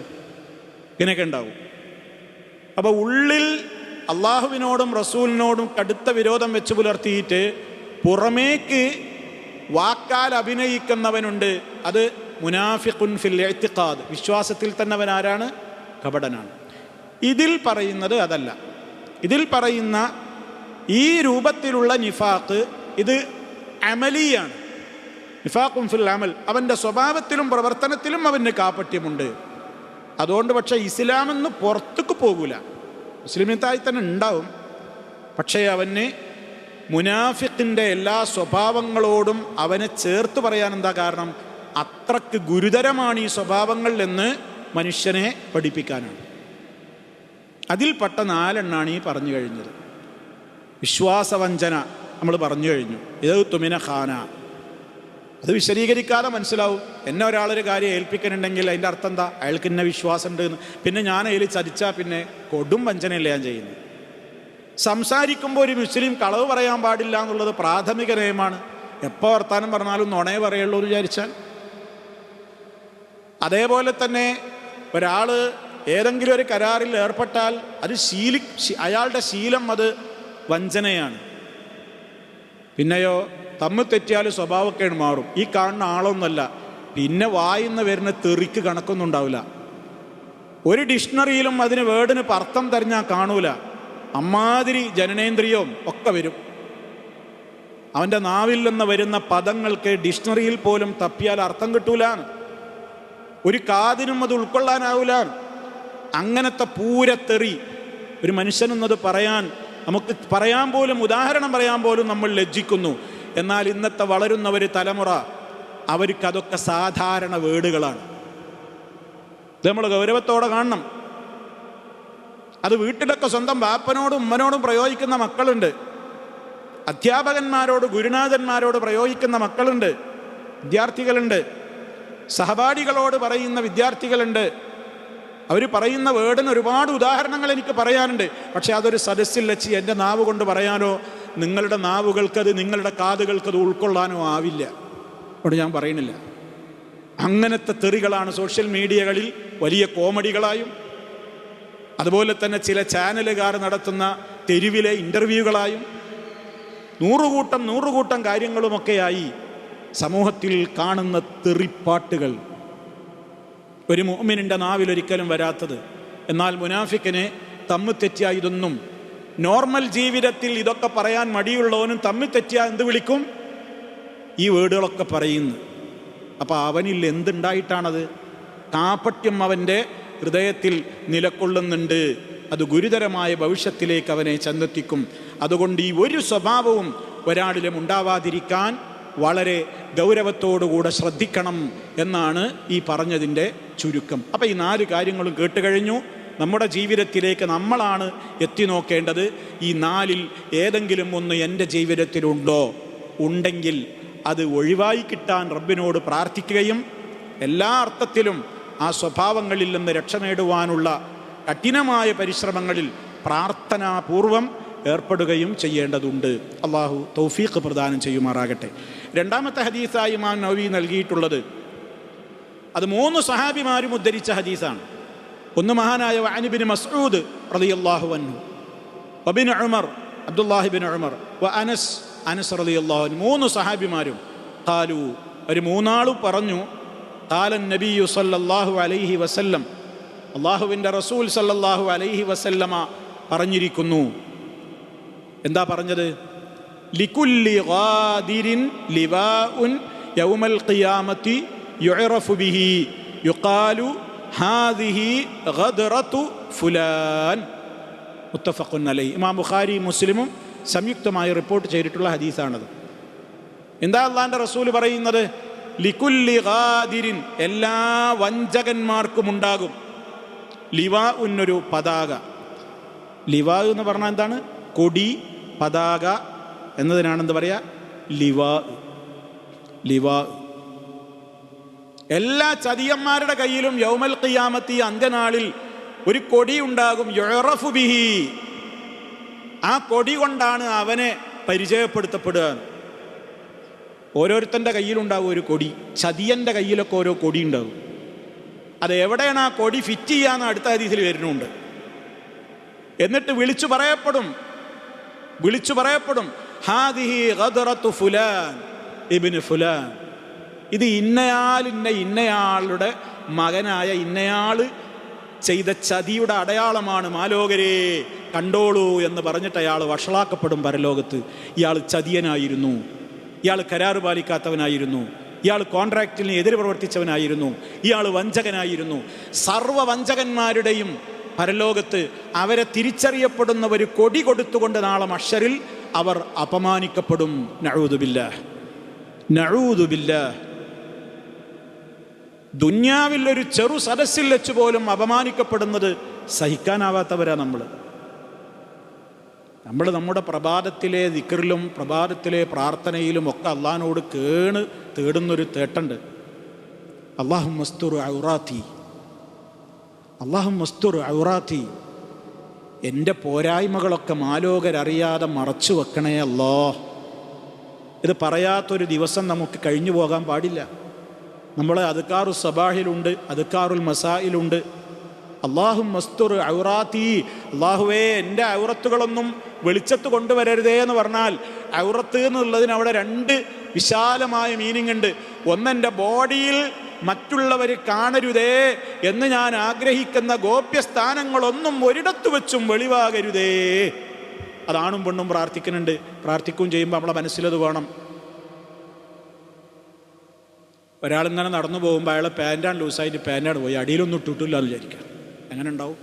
ഇങ്ങനെയൊക്കെ ഉണ്ടാവും. അപ്പോൾ ഉള്ളിൽ അള്ളാഹുവിനോടും റസൂലിനോടും കടുത്ത വിരോധം വെച്ച് പുലർത്തിയിട്ട് പുറമേക്ക് വാക്കാൽ അഭിനയിക്കുന്നവനുണ്ട്. അത് മുനാഫിഖുൻ ഫിൽ ഇഅ്തിഖാദ്, വിശ്വാസത്തിൽ തന്നെ അവൻ ആരാണ്? കപടനാണ്. ഇതിൽ പറയുന്നത് അതല്ല. ഇതിൽ പറയുന്ന ഈ രൂപത്തിലുള്ള നിഫാഖ് ഇത് അമലിയാണ്. നിഫാഖുൻ ഫിൽ അമൽ, അവൻ്റെ സ്വഭാവത്തിലും പ്രവർത്തനത്തിലും അവന് കാപട്യമുണ്ട്. അതുകൊണ്ട് പക്ഷേ ഇസ്ലാമെന്ന് പുറത്തേക്ക് പോകൂല, മുസ്ലിമീത്തായി തന്നെ ഉണ്ടാവും. പക്ഷേ അവന് മുനാഫിഖിൻ്റെ എല്ലാ സ്വഭാവങ്ങളോടും അവനെ ചേർത്ത് പറയാൻ എന്താ കാരണം? അത്രക്ക് ഗുരുതരമാണ് ഈ സ്വഭാവങ്ങൾ എന്ന് മനുഷ്യനെ പഠിപ്പിക്കാനാണ്. അതിൽപ്പെട്ട 4 ഈ പറഞ്ഞു കഴിഞ്ഞത്. വിശ്വാസവഞ്ചന നമ്മൾ പറഞ്ഞു കഴിഞ്ഞു. ഇത് തുമിന ഖാന, അത് വിശദീകരിക്കാതെ മനസ്സിലാവും. എന്നെ ഒരാളൊരു കാര്യം ഏൽപ്പിക്കുന്നുണ്ടെങ്കിൽ അതിൻ്റെ അർത്ഥം എന്താ? അയാൾക്ക് എന്നെ വിശ്വാസമുണ്ട് എന്ന്. പിന്നെ ഞാൻ അതിൽ ചതിച്ചാൽ പിന്നെ കൊടും വഞ്ചനയല്ല ഞാൻ ചെയ്യുന്നത്. സംസാരിക്കുമ്പോൾ ഒരു മുസ്ലിം കളവ് പറയാൻ പാടില്ല എന്നുള്ളത് പ്രാഥമിക നിയമമാണ്. എപ്പോൾ വർത്താനം പറഞ്ഞാലും നുണയെ പറയുള്ളൂ എന്ന് വിചാരിച്ചാൽ. അതേപോലെ തന്നെ ഒരാൾ ഏതെങ്കിലും ഒരു കരാറിൽ ഏർപ്പെട്ടാൽ അത് അയാളുടെ ശീലം അത് വഞ്ചനയാണ്. പിന്നെയോ തമ്മിൽ തെറ്റിയാൽ സ്വഭാവമൊക്കെ മാറും. ഈ കാണുന്ന ആളൊന്നുമല്ല, പിന്നെ വായിന്ന് വരുന്ന തെറിക്ക് കണക്കൊന്നും ഉണ്ടാവില്ല. ഒരു ഡിക്ഷണറിയിലും അതിന് വേർഡിന് അർത്ഥം തെരഞ്ഞാൽ കാണൂല. അമ്മാതിരി ജനനേന്ദ്രിയവും ഒക്കെ വരും. അവൻ്റെ നാവിൽ നിന്ന് വരുന്ന പദങ്ങൾക്ക് ഡിക്ഷണറിയിൽ പോലും തപ്പിയാൽ അർത്ഥം കിട്ടൂലാണ്. ഒരു കാതിനും അത് ഉൾക്കൊള്ളാനാവൂലാണ്. അങ്ങനത്തെ പൂരത്തെറി ഒരു മനുഷ്യനെന്നത് പറയാൻ നമുക്ക് പറയാൻ പോലും, ഉദാഹരണം പറയാൻ പോലും നമ്മൾ ലജ്ജിക്കുന്നു. എന്നാൽ ഇന്നത്തെ വളരുന്നവർ തലമുറ അവർക്കതൊക്കെ സാധാരണ വേർഡുകളാണ്. ഇത് നമ്മൾ ഗൗരവത്തോടെ കാണണം. അത് വീട്ടിലൊക്കെ സ്വന്തം ബാപ്പനോടും ഉമ്മനോടും പ്രയോഗിക്കുന്ന മക്കളുണ്ട്. അധ്യാപകന്മാരോട് ഗുരുനാഥന്മാരോട് പ്രയോഗിക്കുന്ന മക്കളുണ്ട്, വിദ്യാർത്ഥികളുണ്ട്. സഹപാഠികളോട് പറയുന്ന വിദ്യാർത്ഥികളുണ്ട്. അവർ പറയുന്ന വേർഡിന് ഒരുപാട് ഉദാഹരണങ്ങൾ എനിക്ക് പറയാനുണ്ട്. പക്ഷെ അതൊരു സദസ്സിൽ വെച്ച് എൻ്റെ നാവ് കൊണ്ട് പറയാനോ നിങ്ങളുടെ നാവുകൾക്കത്, നിങ്ങളുടെ കാതുകൾക്കത് ഉൾക്കൊള്ളാനോ ആവില്ല. അവിടെ ഞാൻ പറയുന്നില്ല. അങ്ങനത്തെ തെറികളാണ് സോഷ്യൽ മീഡിയകളിൽ വലിയ കോമഡികളായും അതുപോലെ തന്നെ ചില ചാനലുകാർ നടത്തുന്ന തെരുവിലെ ഇൻ്റർവ്യൂകളായും നൂറുകൂട്ടം കാര്യങ്ങളുമൊക്കെയായി സമൂഹത്തിൽ കാണുന്ന തെറിപ്പാട്ടുകൾ. ഒരു മുഅ്മിനിൻ്റെ നാവിലൊരിക്കലും വരാത്തത്. എന്നാൽ മുനാഫിക്കിനെ തമ്മിൽ തെറ്റിയ ഇതൊന്നും, നോർമൽ ജീവിതത്തിൽ ഇതൊക്കെ പറയാൻ മടിയുള്ളവനും തമ്മിൽ തെറ്റിയ എന്ത് വിളിക്കും? ഈ വേർഡുകളൊക്കെ പറയുന്നു. അപ്പോൾ അവനിൽ എന്തുണ്ടായിട്ടാണത്? കാപട്യം അവൻ്റെ ഹൃദയത്തിൽ നിലകൊള്ളുന്നുണ്ട്. അത് ഗുരുതരമായ ഭവിഷ്യത്തിലേക്ക് അവനെ ചെന്നെത്തിക്കും. അതുകൊണ്ട് ഈ ഒരു സ്വഭാവവും ഒരാളിലും ഉണ്ടാവാതിരിക്കാൻ വളരെ ഗൗരവത്തോടുകൂടെ ശ്രദ്ധിക്കണം എന്നാണ് ഈ പറഞ്ഞതിൻ്റെ ചുരുക്കം. അപ്പോൾ ഈ 4 കാര്യങ്ങളും കേട്ടുകഴിഞ്ഞു. നമ്മുടെ ജീവിതത്തിലേക്ക് നമ്മളാണ് എത്തി നോക്കേണ്ടത്. ഈ 4-ൽ ഏതെങ്കിലും ഒന്ന് എൻ്റെ ജീവിതത്തിലുണ്ടോ? ഉണ്ടെങ്കിൽ അത് ഒഴിവായി കിട്ടാൻ റബ്ബിനോട് പ്രാർത്ഥിക്കുകയും എല്ലാ അർത്ഥത്തിലും ആ സ്വഭാവങ്ങളിൽ നിന്ന് രക്ഷ നേടുവാനുള്ള കഠിനമായ പരിശ്രമങ്ങളിൽ പ്രാർത്ഥനാപൂർവം ഏർപ്പെടുകയും ചെയ്യേണ്ടതുണ്ട്. അള്ളാഹു തൗഫീഖ് പ്രദാനം ചെയ്യുമാറാകട്ടെ. രണ്ടാമത്തെ ഹദീസായി ഇമാം നവവി നൽകിയിട്ടുള്ളത് അത് 3 സഹാബിമാരും ഉദ്ധരിച്ച ഹദീസാണ്. ഒന്ന് മഹാനായ അൻ ഇബ്നു മസ്ഊദ് റളിയല്ലാഹു അൻഹു, വബിൻ ഉമർ അബ്ദുല്ലാഹി ബിൻ ഉമർ, അനസ് റളിയല്ലാഹു അൻഹു. 3 സഹാബിമാരും ഖാലു, ഒരു 3 ആളും പറഞ്ഞു, ഖാലൻ നബിയു സല്ലല്ലാഹു അലൈഹി വസല്ലം, അള്ളാഹുവിൻ്റെ റസൂൽ സല്ലല്ലാഹു അലൈഹി വസല്ലമ പറഞ്ഞിരിക്കുന്നു. എന്താ പറഞ്ഞത്? ലികുല്ലി ഗാദിരിൻ ലിവാഉൻ യൗമൽ ഖിയാമത്തി യുഅറഫു ബിഹി യുഖാലു ഹാദിഹി ഗദ്റതു ഫുലാൻ. മുത്തഫഖുൻ അലൈഹി. ഇമാം ബുഖാരി മുസ്ലിമും സംയുക്തമായി റിപ്പോർട്ട് ചെയ്തിട്ടുള്ള ഹദീസാണത്. എന്താ അള്ളാഹിൻ്റെ റസൂൽ പറയുന്നത്? ലികുല്ലി ഗാദിരിൻ, എല്ലാ വഞ്ചകന്മാർക്കും ഉണ്ടാകും. ലിവാ ഉന്നൊരു പതാക. ലിവാ എന്ന് പറഞ്ഞാൽ എന്താണ്? കൊടി, പതാക എന്നതിനാണെന്ത് പറയാ? ലിവാ. എല്ലാ ചതിയന്മാരുടെ കയ്യിലും യൗമൽ ഖിയാമത്തി, അന്ത്യനാളിൽ ഒരു കൊടി ഉണ്ടാകും. യുഅറഫു ബിഹി, ആ കൊടി കൊണ്ടാണ് അവനെ പരിചയപ്പെടുത്തപ്പെടുക. ഓരോരുത്തൻ്റെ കയ്യിലുണ്ടാകും ഒരു കൊടി. ചതിയൻ്റെ കയ്യിലൊക്കെ ഓരോ കൊടി ഉണ്ടാകും. അത് എവിടെയാണ് ആ കൊടി ഫിറ്റ് ചെയ്യാന്ന് അടുത്ത ഹദീസിൽ വരുന്നുണ്ട്. എന്നിട്ട് വിളിച്ചു പറയപ്പെടും ഹാദിഹി ഗദ്റതു ഫുലാൻ ഇബ്നു ഫുലാൻ, ഇത് ഇന്നയാളുടെ മകനായ ഇന്നയാൾ ചെയ്ത ചതിയുടെ അടയാളമാണ്, മാലോകരെ കണ്ടോളൂ എന്ന് പറഞ്ഞിട്ട് അയാൾ വഷളാക്കപ്പെടും പരലോകത്ത്. ഇയാൾ ചതിയനായിരുന്നു, ഇയാൾ കരാറ് പാലിക്കാത്തവനായിരുന്നു, ഇയാൾ കോൺട്രാക്റ്റിന് എതിര് പ്രവർത്തിച്ചവനായിരുന്നു, ഇയാൾ വഞ്ചകനായിരുന്നു. സർവ്വ വഞ്ചകന്മാരുടെയും പരലോകത്ത് അവരെ തിരിച്ചറിയപ്പെടുന്ന ഒരു കൊടി കൊടുത്തുകൊണ്ട് നാളെ മഹ്ശറിൽ അവർ അപമാനിക്കപ്പെടും. നഊദു ബില്ലാഹ്. ദുന്യാവിൽ ഒരു ചെറു സദസ്സിൽ വെച്ച് പോലും അപമാനിക്കപ്പെടുന്നത് സഹിക്കാനാവാത്തവരാ നമ്മൾ. നമ്മുടെ പ്രഭാതത്തിലെ ദിക്റിലും പ്രഭാതത്തിലെ പ്രാർത്ഥനയിലും ഒക്കെ അള്ളാഹിനോട് കേണ് തേടുന്നൊരു തേട്ടുണ്ട്. അല്ലാഹുമ്മസ്തുർ ഔറാത്തി, അല്ലാഹുമ്മസ്തുർ ഔറാത്തി, എൻ്റെ പോരായ്മകളൊക്കെ മാലോകരറിയാതെ മറച്ചു വെക്കണേ അല്ലാ. ഇത് പറയാത്തൊരു ദിവസം നമുക്ക് കഴിഞ്ഞു പോകാൻ പാടില്ല. നമ്മളെ അദ്കാറു സബാഹിലുണ്ട്, അദ്കാറുൽ മസായിലുണ്ട്. അല്ലാഹുമ്മസ്തുർ ഔറാത്തി, അല്ലാഹുവേ എൻ്റെ ഔറത്തുകളൊന്നും വെളിച്ചത്ത് കൊണ്ടുവരരുതേ എന്ന് പറഞ്ഞാൽ ഔറത്ത് എന്നുള്ളതിന് അവിടെ രണ്ട് വിശാലമായ മീനിങ് ഉണ്ട്. ഒന്നെൻ്റെ ബോഡിയിൽ മറ്റുള്ളവർ കാണരുതേ എന്ന് ഞാൻ ആഗ്രഹിക്കുന്ന ഗോപ്യസ്ഥാനങ്ങളൊന്നും ഒരിടത്ത് വെച്ചും വെളിവാകരുതേ. അതാണും പെണ്ണും പ്രാർത്ഥിക്കുന്നുണ്ട്. പ്രാർത്ഥിക്കുകയും ചെയ്യുമ്പോൾ നമ്മളെ മനസ്സിലത് വേണം. ഒരാളിങ്ങനെ നടന്നു പോകുമ്പോൾ അയാളെ പാൻറ്റാണ് ലൂസായിട്ട് പാൻറ്റാണ് പോയി അടിയിലൊന്നും ഇട്ടിട്ടില്ല എന്ന് വിചാരിക്കാം. എങ്ങനെ ഉണ്ടാവും?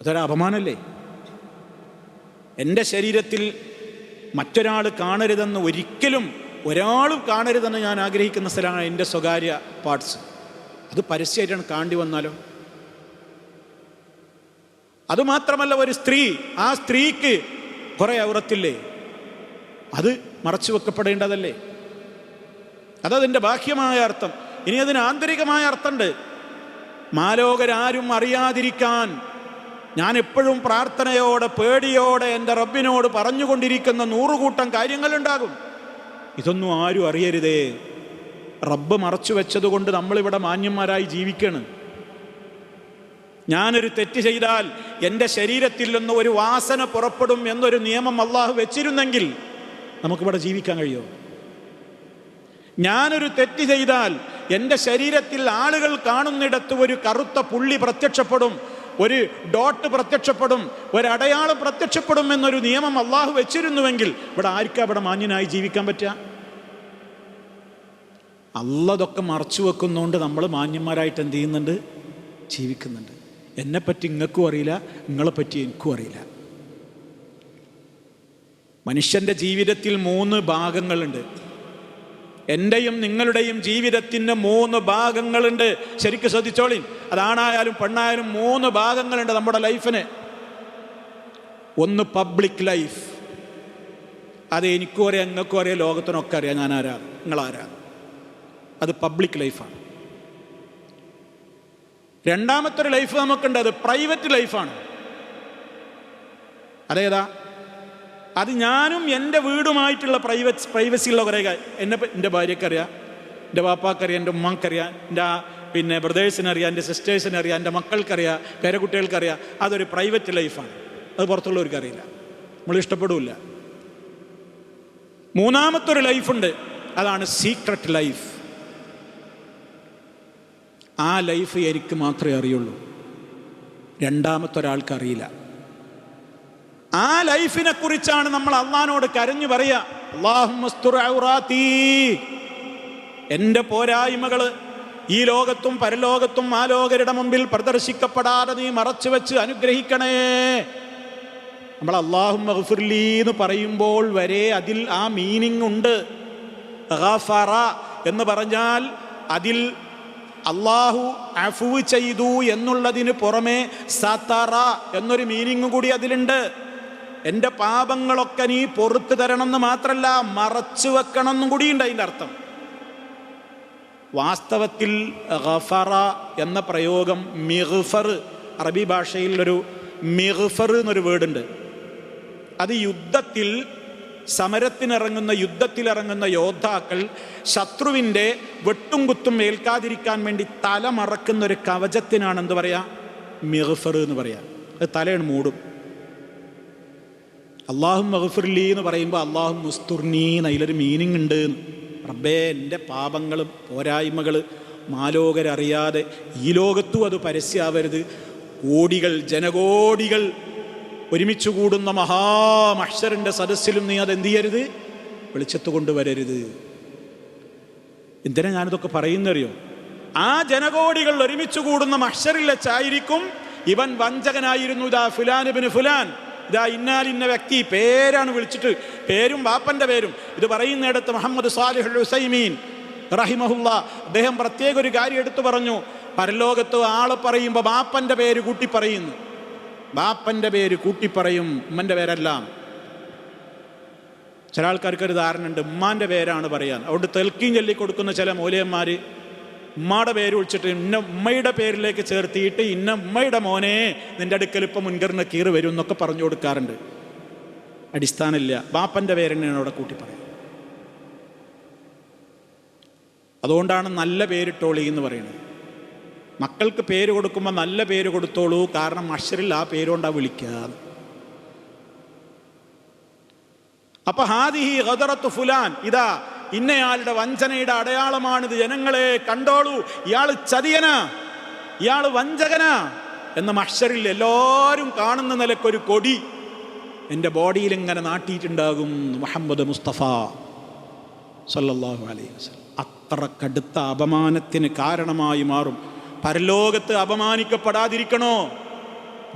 അതൊരു അപമാനമല്ലേ? എൻ്റെ ശരീരത്തിൽ മറ്റൊരാൾ കാണരുതെന്ന് ഒരിക്കലും ഒരാളും കാണരുതെന്ന് ഞാൻ ആഗ്രഹിക്കുന്ന സ്ഥലമാണ് എൻ്റെ സ്വകാര്യ പാർട്സ്. അത് പരസ്യമായിട്ടാണ് കാണേണ്ടി വന്നാലോ? അതുമാത്രമല്ല, ഒരു സ്ത്രീ, ആ സ്ത്രീക്ക് കുറെ ഔറത്തില്ലേ, അത് മറച്ചു വെക്കപ്പെടേണ്ടതല്ലേ? അതതിൻ്റെ ബാഹ്യമായ അർത്ഥം. ഇനി അതിന് ആന്തരികമായ അർത്ഥമുണ്ട്. മാലോകരാരും അറിയാതിരിക്കാൻ ഞാൻ എപ്പോഴും പ്രാർത്ഥനയോടെ പേടിയോടെ എൻ്റെ റബ്ബിനോട് പറഞ്ഞുകൊണ്ടിരിക്കുന്ന 100 കൂട്ടം കാര്യങ്ങളുണ്ടാകും. ഇതൊന്നും ആരും അറിയരുതേ. റബ്ബ് മറച്ചു വെച്ചതുകൊണ്ട് നമ്മളിവിടെ മാന്യന്മാരായി ജീവിക്കുകയാണ്. ഞാനൊരു തെറ്റ് ചെയ്താൽ എൻ്റെ ശരീരത്തിൽ നിന്ന് ഒരു വാസന പുറപ്പെടും എന്നൊരു നിയമം അള്ളാഹു വെച്ചിരുന്നെങ്കിൽ നമുക്കിവിടെ ജീവിക്കാൻ കഴിയുമോ? ഞാനൊരു തെറ്റ് ചെയ്താൽ എൻ്റെ ശരീരത്തിൽ ആളുകൾ കാണുന്നിടത്ത് ഒരു കറുത്ത പുള്ളി പ്രത്യക്ഷപ്പെടും, ഒരു ഡോട്ട് പ്രത്യക്ഷപ്പെടും, ഒരടയാളം പ്രത്യക്ഷപ്പെടും എന്നൊരു നിയമം അള്ളാഹു വെച്ചിരുന്നുവെങ്കിൽ ഇവിടെ ആർക്കാ ഇവിടെ മാന്യനായി ജീവിക്കാൻ പറ്റുക? അള്ളതൊക്കെ മറച്ചു വെക്കുന്നതുകൊണ്ട് നമ്മൾ മാന്യന്മാരായിട്ട് എന്ത് ചെയ്യുന്നുണ്ട്? ജീവിക്കുന്നുണ്ട്. എന്നെപ്പറ്റി നിങ്ങൾക്കും അറിയില്ല, നിങ്ങളെപ്പറ്റി എനിക്കും അറിയില്ല. മനുഷ്യൻ്റെ ജീവിതത്തിൽ 3 ഭാഗങ്ങളുണ്ട്. എൻ്റെയും നിങ്ങളുടെയും ജീവിതത്തിന് 3 ഭാഗങ്ങളുണ്ട്. ശരിക്കും ശ്രദ്ധിച്ചോളി. അതാണായാലും പെണ്ണായാലും 3 ഭാഗങ്ങളുണ്ട് നമ്മുടെ ലൈഫിന്. ഒന്ന് പബ്ലിക് ലൈഫ്. അത് എനിക്കും അറിയാം, നിങ്ങൾക്കും അറിയാം, ലോകത്തിനൊക്കെ അറിയാം ഞാൻ ആരാ, നിങ്ങളാരാ. അത് പബ്ലിക് ലൈഫാണ്. രണ്ടാമത്തെ ഒരു ലൈഫ് നമുക്കുണ്ട്, അത് പ്രൈവറ്റ് ലൈഫാണ്. അതേതാ? അത് ഞാനും എൻ്റെ വീടുമായിട്ടുള്ള പ്രൈവസിയുള്ള കുറേ എൻ്റെ ഭാര്യക്കറിയാം, എൻ്റെ വാപ്പാക്കറിയാം, എൻ്റെ ഉമ്മക്കറിയാം, എൻ്റെ ബ്രദേഴ്സിനറിയാം, എൻ്റെ സിസ്റ്റേഴ്സിനറിയാം, എൻ്റെ മക്കൾക്കറിയാം, പേരക്കുട്ടികൾക്കറിയാം. അതൊരു പ്രൈവറ്റ് ലൈഫാണ്. അത് പുറത്തുള്ളവർക്ക് അറിയില്ല, നമ്മൾ ഇഷ്ടപ്പെടില്ല. മൂന്നാമത്തൊരു ലൈഫുണ്ട്, അതാണ് സീക്രട്ട് ലൈഫ്. ആ ലൈഫ് എനിക്ക് മാത്രമേ അറിയുള്ളൂ, രണ്ടാമത്തെ ഒരാൾക്ക് അറിയില്ല. ആ ലൈഫിനെ കുറിച്ചാണ് നമ്മൾ അള്ളാഹിനോട് കരഞ്ഞു പറയുക, അല്ലാഹുമ്മസ്തുർ ഔറാത്തി, എൻ്റെ പോരായ്മകൾ ഈ ലോകത്തും പരലോകത്തും ആലോകരുടെ മുമ്പിൽ പ്രദർശിക്കപ്പെടാതെ നീ മറച്ചു വെച്ച് അനുഗ്രഹിക്കണേ. നമ്മൾ അല്ലാഹുമ്മ ഗഫിർലി എന്ന് പറയുമ്പോൾ വരെ അതിൽ ആ മീനിങ് ഉണ്ട്. ഗഫറ എന്ന് പറഞ്ഞാൽ അതിൽ അള്ളാഹു അഫ്വ് ചെയ്തു എന്നുള്ളതിന് പുറമെ സതറ എന്നൊരു മീനിങ് കൂടി അതിലുണ്ട്. എൻ്റെ പാപങ്ങളൊക്കെ നീ പൊറുത്തു തരണമെന്ന് മാത്രമല്ല, മറച്ചു വെക്കണം എന്നും കൂടിയുണ്ട് അതിൻ്റെ അർത്ഥം. വാസ്തവത്തിൽ ഗഫറ എന്ന പ്രയോഗം മിഗ്ഫർ, അറബി ഭാഷയിൽ ഒരു മിഗ്ഫർ എന്നൊരു വേർഡുണ്ട്. അത് യുദ്ധത്തിൽ യുദ്ധത്തിലിറങ്ങുന്ന യോദ്ധാക്കൾ ശത്രുവിൻ്റെ വെട്ടും കുത്തും ഏൽക്കാതിരിക്കാൻ വേണ്ടി തല മറക്കുന്ന ഒരു കവചത്തിനാണ് എന്ത് പറയാ? മിഗ്ഫർ എന്ന് പറയാ. അത് തലയാണ് മൂടും. അല്ലാഹുമ്മ ഗഫിർലി എന്ന് പറയുമ്പോൾ അല്ലാഹുമ്മ ഉസ്തുർനി അതിലൊരു മീനിങ് ഉണ്ട്. റബ്ബേ, എൻ്റെ പാപങ്ങളും പോരായ്മകൾ മാലോകരറിയാതെ ഈ ലോകത്തും അത് പരസ്യമാവരുത്. ജനകോടികൾ ഒരുമിച്ച് കൂടുന്ന മഹാമഹ്ശറിൻ്റെ സദസ്സിലും നീ അതെന്ത് ചെയ്യരുത്? വെളിച്ചത്ത് കൊണ്ടുവരരുത്. എന്തിനാ ഞാനിതൊക്കെ പറയുന്നറിയോ? ആ ജനകോടികൾ ഒരുമിച്ച് കൂടുന്ന മഹ്ശറിൽ വെച്ചായിരിക്കും ഇവൻ വഞ്ചകനായിരുന്നു, ഇതാ ഫുലാൻ ഇബ്നു ഫുലാൻ, ഇതാ ഇന്നാലിന്ന വ്യക്തി, പേരാണ് വിളിച്ചിട്ട്, പേരും ബാപ്പൻ്റെ പേരും. ഇത് പറയുന്നിടത്ത് മുഹമ്മദ് സാലിഹുൽ ഉസൈമീൻ റഹിമഹുല്ലാ അദ്ദേഹം പ്രത്യേക ഒരു കാര്യം എടുത്തു പറഞ്ഞു. പരലോകത്ത് ആളെ പറയുമ്പോൾ ബാപ്പൻ്റെ പേര് കൂട്ടി പറയുന്നു. ബാപ്പൻ്റെ പേര് കൂട്ടിപ്പറയും, ഉമ്മൻ്റെ പേരല്ല. ചില ആൾക്കാർക്കൊരു ധാരണ ഉണ്ട്, ഉമ്മാൻ്റെ പേരാണ് പറയാൻ. അതുകൊണ്ട് തെൽക്കീൻ ചൊല്ലി കൊടുക്കുന്ന ചില മൂലയന്മാർ ഉമ്മയുടെ പേര് വിളിച്ചിട്ട് ഇന്ന ഉമ്മയുടെ പേരിലേക്ക് ചേർത്തിയിട്ട് ഇന്ന ഉമ്മയുടെ മോനെ നിൻ്റെ അടുക്കൽ ഇപ്പം മുൻഗണന കീറ് വരും എന്നൊക്കെ പറഞ്ഞു കൊടുക്കാറുണ്ട്. അടിസ്ഥാനമില്ല. ബാപ്പൻ്റെ പേരെന്നെയാണ് അവിടെ കൂട്ടി പറയുന്നത്. അതുകൊണ്ടാണ് നല്ല പേരിട്ടോളി എന്ന് പറയുന്നത്. മക്കൾക്ക് പേര് കൊടുക്കുമ്പോൾ നല്ല പേര് കൊടുത്തോളൂ, കാരണം മഷറിൽ ആ പേരുകൊണ്ടാണ് വിളിക്കുക. അപ്പൊ ഹാദിഹി ഗദറത്തു ഫുലാൻ, ഇതാ ഇന്നയാളുടെ വഞ്ചനയുടെ അടയാളമാണിത്, ജനങ്ങളെ കണ്ടോളൂ, ഇയാൾ ചതിയനാ, ഇയാൾ വഞ്ചകനാ എന്ന് മഹ്ശറിൽ എല്ലാവരും കാണുന്ന നിലക്കൊരു കൊടി എൻ്റെ ബോഡിയിൽ ഇങ്ങനെ നാട്ടിയിട്ടുണ്ടാകും മുഹമ്മദ് മുസ്തഫ സല്ലല്ലാഹു അലൈഹി വസല്ലം. അത്ര കടുത്ത അപമാനത്തിന് കാരണമായി മാറും. പരലോകത്ത് അപമാനിക്കപ്പെടാതിരിക്കണോ?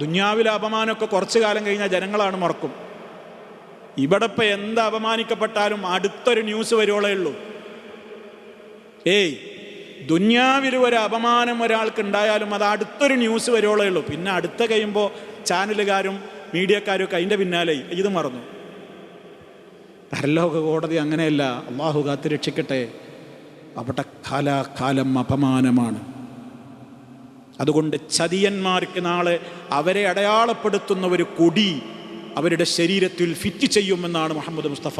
ദുന്യാവിലെ അപമാനമൊക്കെ കുറച്ചു കാലം കഴിഞ്ഞാൽ ജനങ്ങളാണ് മറക്കും. ഇവിടെ ഇപ്പം എന്ത് അപമാനിക്കപ്പെട്ടാലും അടുത്തൊരു ന്യൂസ് വരുവോളേ ഉള്ളൂ. ദുന്യാവിൽ ഒരു അപമാനം ഒരാൾക്ക് ഉണ്ടായാലും അത് അടുത്തൊരു ന്യൂസ് വരുവോളേ ഉള്ളൂ. പിന്നെ അടുത്ത കഴിയുമ്പോൾ ചാനലുകാരും മീഡിയക്കാരും ഒക്കെ അതിൻ്റെ പിന്നാലെ ഇത് മറന്നു. പരലോക കോടതി അങ്ങനെയല്ല. അള്ളാഹു കാത്ത് രക്ഷിക്കട്ടെ. അവിടെ കാലാകാലം അപമാനമാണ്. അതുകൊണ്ട് ചതിയന്മാർക്ക് നാളെ അവരെ അടയാളപ്പെടുത്തുന്ന ഒരു കൊടി അവരുടെ ശരീരത്തിൽ ഫിറ്റ് ചെയ്യുമെന്നാണ് മുഹമ്മദ് മുസ്തഫ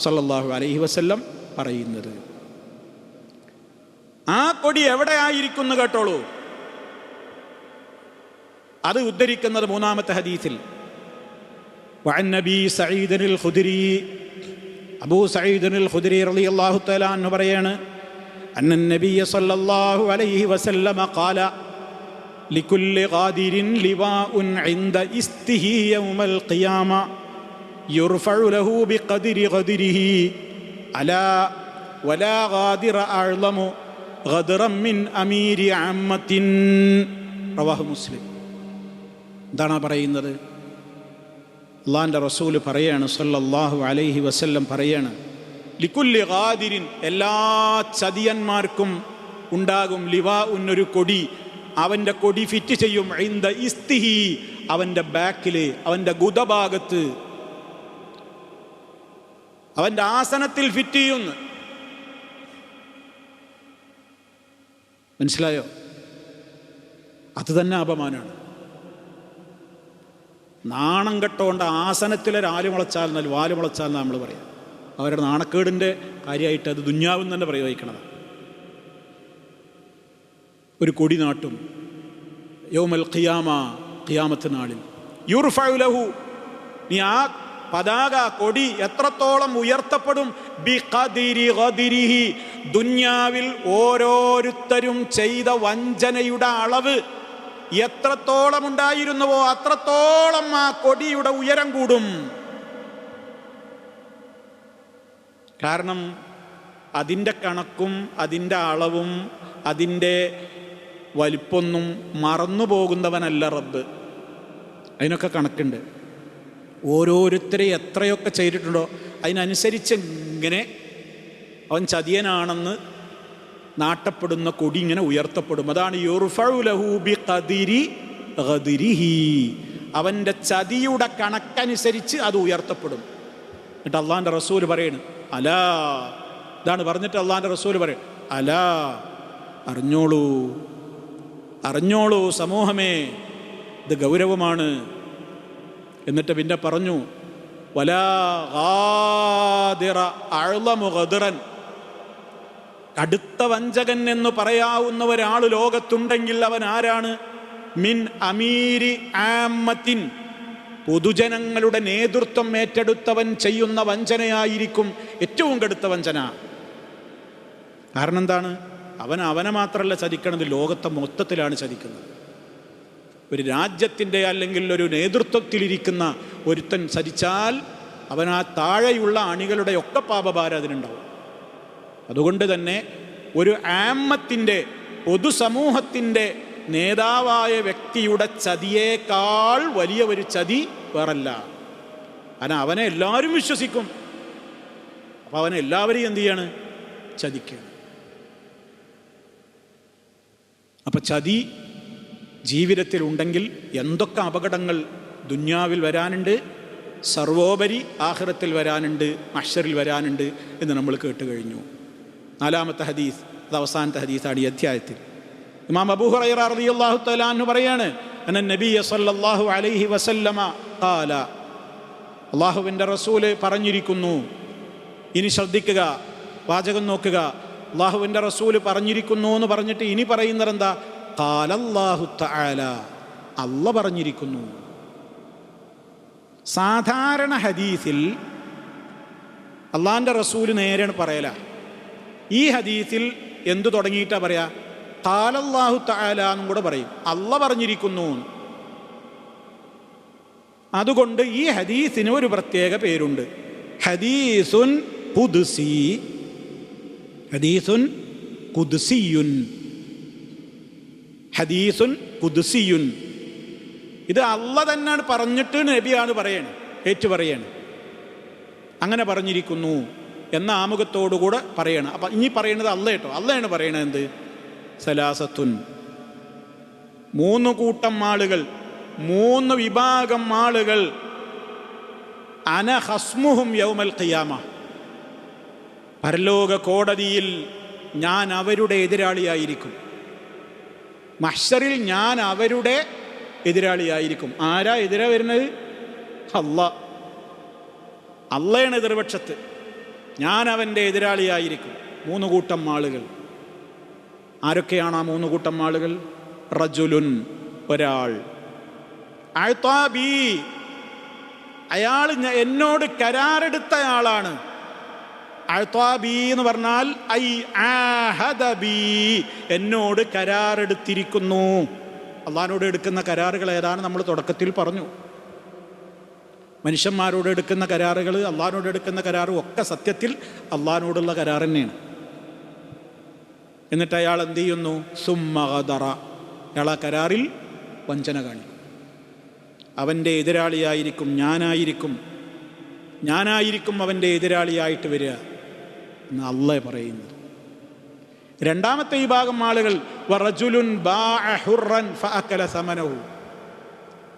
സല്ലല്ലാഹു അലൈഹി വസല്ലം പറയുന്നത്. ആ കൊടി എവിടെ ആയിരിക്കുന്നു കേട്ടോളൂ. അത് ഉദ്ധരിക്കുന്നത് മൂന്നാമത്തെ ഹദീസിൽ വഅൻ നബി സഈദ് അൽ ഖുദരി, അബൂ സഈദ് അൽ ഖുദരി റളിയല്ലാഹു തആല അൻഹു പറയാണ്, അന്ന നബി സല്ലല്ലാഹു അലൈഹി വസല്ലം ഖാല ലികുല്ലി ഖാദിരിൻ ലിവാഉൻ ഇൻദ ഇസ്തിഹി യൗമൽ ഖിയാമ യുർഫഉ ലഹു ബിഖദ്രി ഖദ്രിഹി അലാ വലാ ഖാദിറ അഅ്ളമു ഖദ്റൻ മിൻ അമീരി അമ്മത്തിൻ. റവാഹു മുസ്ലിം. എന്താണ് പറയുന്നത്? അള്ളാഹിൻ്റെ റസൂല് പറയാണ്, സല്ലല്ലാഹു അലൈഹി വസല്ലം പറയാണ്, ലികുല്ലി ഖാദിരിൻ, എല്ലാ ചതിയന്മാർക്കും ഉണ്ടാകും ലിവാഉൻ, ഒരു കൊടി. അവൻ്റെ കൊടി ഫിറ്റ് ചെയ്യും ഇൻദ ഇസ്തിഹി, അവൻ്റെ ബാക്കില്, അവൻ്റെ ഗുദഭാഗത്ത്, അവൻ്റെ ആസനത്തിൽ ഫിറ്റ് ചെയ്യുന്നു. മനസ്സിലായോ? അത് തന്നെ അപമാനമാണ്. നാണം കെട്ടോണ്ട് ആസനത്തിലൊരാല് മുളച്ചാൽ എന്നാൽ വാല് മുളച്ചാൽ എന്ന് നമ്മൾ പറയാം. അവരുടെ നാണക്കേടിൻ്റെ കാര്യമായിട്ട് അത് ദുന്യാവിൽ തന്നെ പ്രയോഗിക്കണതാണ്. ഒരു കൊടി നാട്ടും യൗമൽ ഖിയാമ, ഖിയാമത്ത് നാളിൽ. യുർഫഉ ലഹു, നീ ആ പതാക കൊടി എത്രത്തോളം ഉയർത്തപ്പെടും? ബിഖദ്രി ഖദ്രിഹി, ദുന്യാവിൽ ഓരോരുത്തരും ചെയ്ത വഞ്ചനയുടെ അളവ് എത്രത്തോളം ഉണ്ടായിരുന്നുവോ അത്രത്തോളം ആ കൊടിയുടെ ഉയരം കൂടും. കാരണം അതിൻ്റെ കണക്കും അതിൻ്റെ അളവും അതിൻ്റെ വലിപ്പൊന്നും മറന്നു പോകുന്നവനല്ല റബ്ബ്. അതിനൊക്കെ കണക്കുണ്ട്. ഓരോരുത്തരെ എത്രയൊക്കെ ചെയ്തിട്ടുണ്ടോ അതിനനുസരിച്ച് ഇങ്ങനെ അവൻ ചതിയനാണെന്ന് നാട്ടപ്പെടുന്ന കൊടി ഇങ്ങനെ ഉയർത്തപ്പെടും. അതാണ് യുർഫഉ ലഹു ബിഖദ്രി ഖദ്രിഹി, അവൻ്റെ ചതിയുടെ കണക്കനുസരിച്ച് അത് ഉയർത്തപ്പെടും. എന്നിട്ട് അള്ളാഹിൻ്റെ റസൂൽ പറയണ്, അലാ, ഇതാണ് പറഞ്ഞിട്ട് അള്ളാഹിൻ്റെ റസൂൽ പറയും, അലാ, അറിഞ്ഞോളൂ, അറിഞ്ഞോളൂ സമൂഹമേ, ഇത് ഗൗരവമാണ്. എന്നിട്ട് പിന്നെ പറഞ്ഞു, വലാ ഖാദിറ അഅ്ളമു ഖദ്റൻ, കടുത്ത വഞ്ചകൻ എന്ന് പറയാവുന്ന ഒരാൾ ലോകത്തുണ്ടെങ്കിൽ അവൻ ആരാണ്? മിൻ അമീരി ആമ്മത്തിൻ, പൊതുജനങ്ങളുടെ നേതൃത്വം ഏറ്റെടുത്തവൻ ചെയ്യുന്ന വഞ്ചനയായിരിക്കും ഏറ്റവും കടുത്ത വഞ്ചന. കാരണം എന്താണ്? അവനെ മാത്രമല്ല ചതിക്കണത്, ലോകത്തെ മൊത്തത്തിലാണ് ചതിക്കുന്നത്. ഒരു രാജ്യത്തിൻ്റെ അല്ലെങ്കിൽ ഒരു നേതൃത്വത്തിലിരിക്കുന്ന ഒരുത്തൻ ചതിച്ചാൽ അവൻ ആ താഴെയുള്ള അണികളുടെ ഒക്കെ പാപഭാരം അതിനുണ്ടാവും. അതുകൊണ്ട് തന്നെ ഒരു ആമ്മത്തിൻ്റെ, പൊതുസമൂഹത്തിൻ്റെ നേതാവായ വ്യക്തിയുടെ ചതിയേക്കാൾ വലിയ ഒരു ചതി വേറല്ല. കാരണം അവനെ എല്ലാവരും വിശ്വസിക്കും. അപ്പം അവനെ എല്ലാവരെയും എന്ത് ചെയ്യാണ്? ചതിക്കുകയാണ്. അപ്പം ചതി ജീവിതത്തിൽ ഉണ്ടെങ്കിൽ എന്തൊക്കെ അപകടങ്ങൾ ദുന്യാവിൽ വരാനുണ്ട്, സർവോപരി ആഖിറത്തിൽ വരാനുണ്ട്, മഹ്ശറിൽ വരാനുണ്ട് എന്ന് നമ്മൾ കേട്ട് കഴിഞ്ഞു. 4-ാമത്തെ ഹദീസ്, അത് അവസാനത്തെ ഹദീസാണ് ഈ അധ്യായത്തിൽ. ഇമാം അബൂ ഹുറൈറ റളിയല്ലാഹു തആല അൻഹു പറയാണ്, അന്ന നബിയ സല്ലല്ലാഹു അലൈഹി വസല്ലമ ഖാല, അല്ലാഹുവിൻ്റെ റസൂല് പറഞ്ഞിരിക്കുന്നു. ഇനി ശ്രദ്ധിക്കുക, വാചകം നോക്കുക. അല്ലാഹുവിൻ്റെ റസൂല് പറഞ്ഞിരിക്കുന്നു എന്ന് പറഞ്ഞിട്ട് ഇനി പറയുന്നത് എന്താ? ഖാലല്ലാഹു തആല, അല്ലാഹ് പറഞ്ഞിരിക്കുന്നു. സാധാരണ ഹദീസിൽ അള്ളാഹിൻ്റെ റസൂല് നേരെയാണ് പറയല. ഈ ഹദീസിൽ എന്തു തുടങ്ങിയിട്ടാ പറയാ? ഖാലല്ലാഹു തആല എന്നും കൂടെ പറയും, അല്ലാഹ് പറഞ്ഞിരിക്കുന്നു. അതുകൊണ്ട് ഈ ഹദീസിന് ഒരു പ്രത്യേക പേരുണ്ട്, ഹദീസുൻ ഖുദ്സി. ഹദീസുൻ ഖുദ്സിയുൻ, ഹദീസുൻ ഖുദ്സിയുൻ. ഇത് അല്ലാഹ് തന്നെയാണ് പറഞ്ഞിട്ട് നബിയാണ് പറയണേ, ഏറ്റു പറയാണ്. അങ്ങനെ പറഞ്ഞിരിക്കുന്നു എന്ന ആമുഖത്തോടുകൂടെ പറയണം. അപ്പം ഇനി പറയുന്നത് അല്ലാഹ് കേട്ടോ, അല്ലാഹയാണ് പറയണത്. എന്ത്? സലാസത്തുൻ, 3 കൂട്ടം ആളുകൾ, 3 വിഭാഗം ആളുകൾ, അന ഖസ്മുഹും യൗമൽ ഖിയാമ, പരലോക കോടതിയിൽ ഞാൻ അവരുടെ എതിരാളിയായിരിക്കും. മഹ്ശറിൽ ഞാൻ അവരുടെ എതിരാളിയായിരിക്കും. ആരാ എതിരാ വരുന്നത്? അല്ലാഹ്. അല്ലാഹയാണ് എതിർപക്ഷത്ത്, ഞാൻ അവൻ്റെ എതിരാളിയായിരിക്കും. 3 കൂട്ടം ആളുകൾ. ആരൊക്കെയാണ് ആ 3 കൂട്ടം ആളുകൾ? റജുലുൻ, ഒരാൾ, അഅ്താബി, അയാൾ എന്നോട് കരാറെടുത്തയാളാണ്. അഅ്താബി എന്ന് പറഞ്ഞാൽ ഐ ആഹദബി, എന്നോട് കരാറെടുത്തിരിക്കുന്നു. അള്ളാഹിനോട് എടുക്കുന്ന കരാറുകൾ ഏതാണ് നമ്മൾ തുടക്കത്തിൽ പറഞ്ഞു. മനുഷ്യന്മാരോട് എടുക്കുന്ന കരാറുകൾ, അള്ളാഹിനോട് എടുക്കുന്ന കരാറും ഒക്കെ സത്യത്തിൽ അള്ളാഹിനോടുള്ള കരാർ തന്നെയാണ്. എന്നിട്ട് അയാൾ എന്ത് ചെയ്യുന്നു? സുമ്മ ഗദറ, അയാൾ ആ കരാറിൽ വഞ്ചന കാണിക്കും. അവൻ്റെ എതിരാളിയായിരിക്കും, ഞാനായിരിക്കും അവൻ്റെ എതിരാളിയായിട്ട് വരിക എന്ന് അല്ലാഹ് പറയുന്നത്. 2-ാമത്തെ വിഭാഗം ആളുകൾ, വറജുലുൻ ബാഅ ഹുർറൻ ഫഅകല സമനഹു,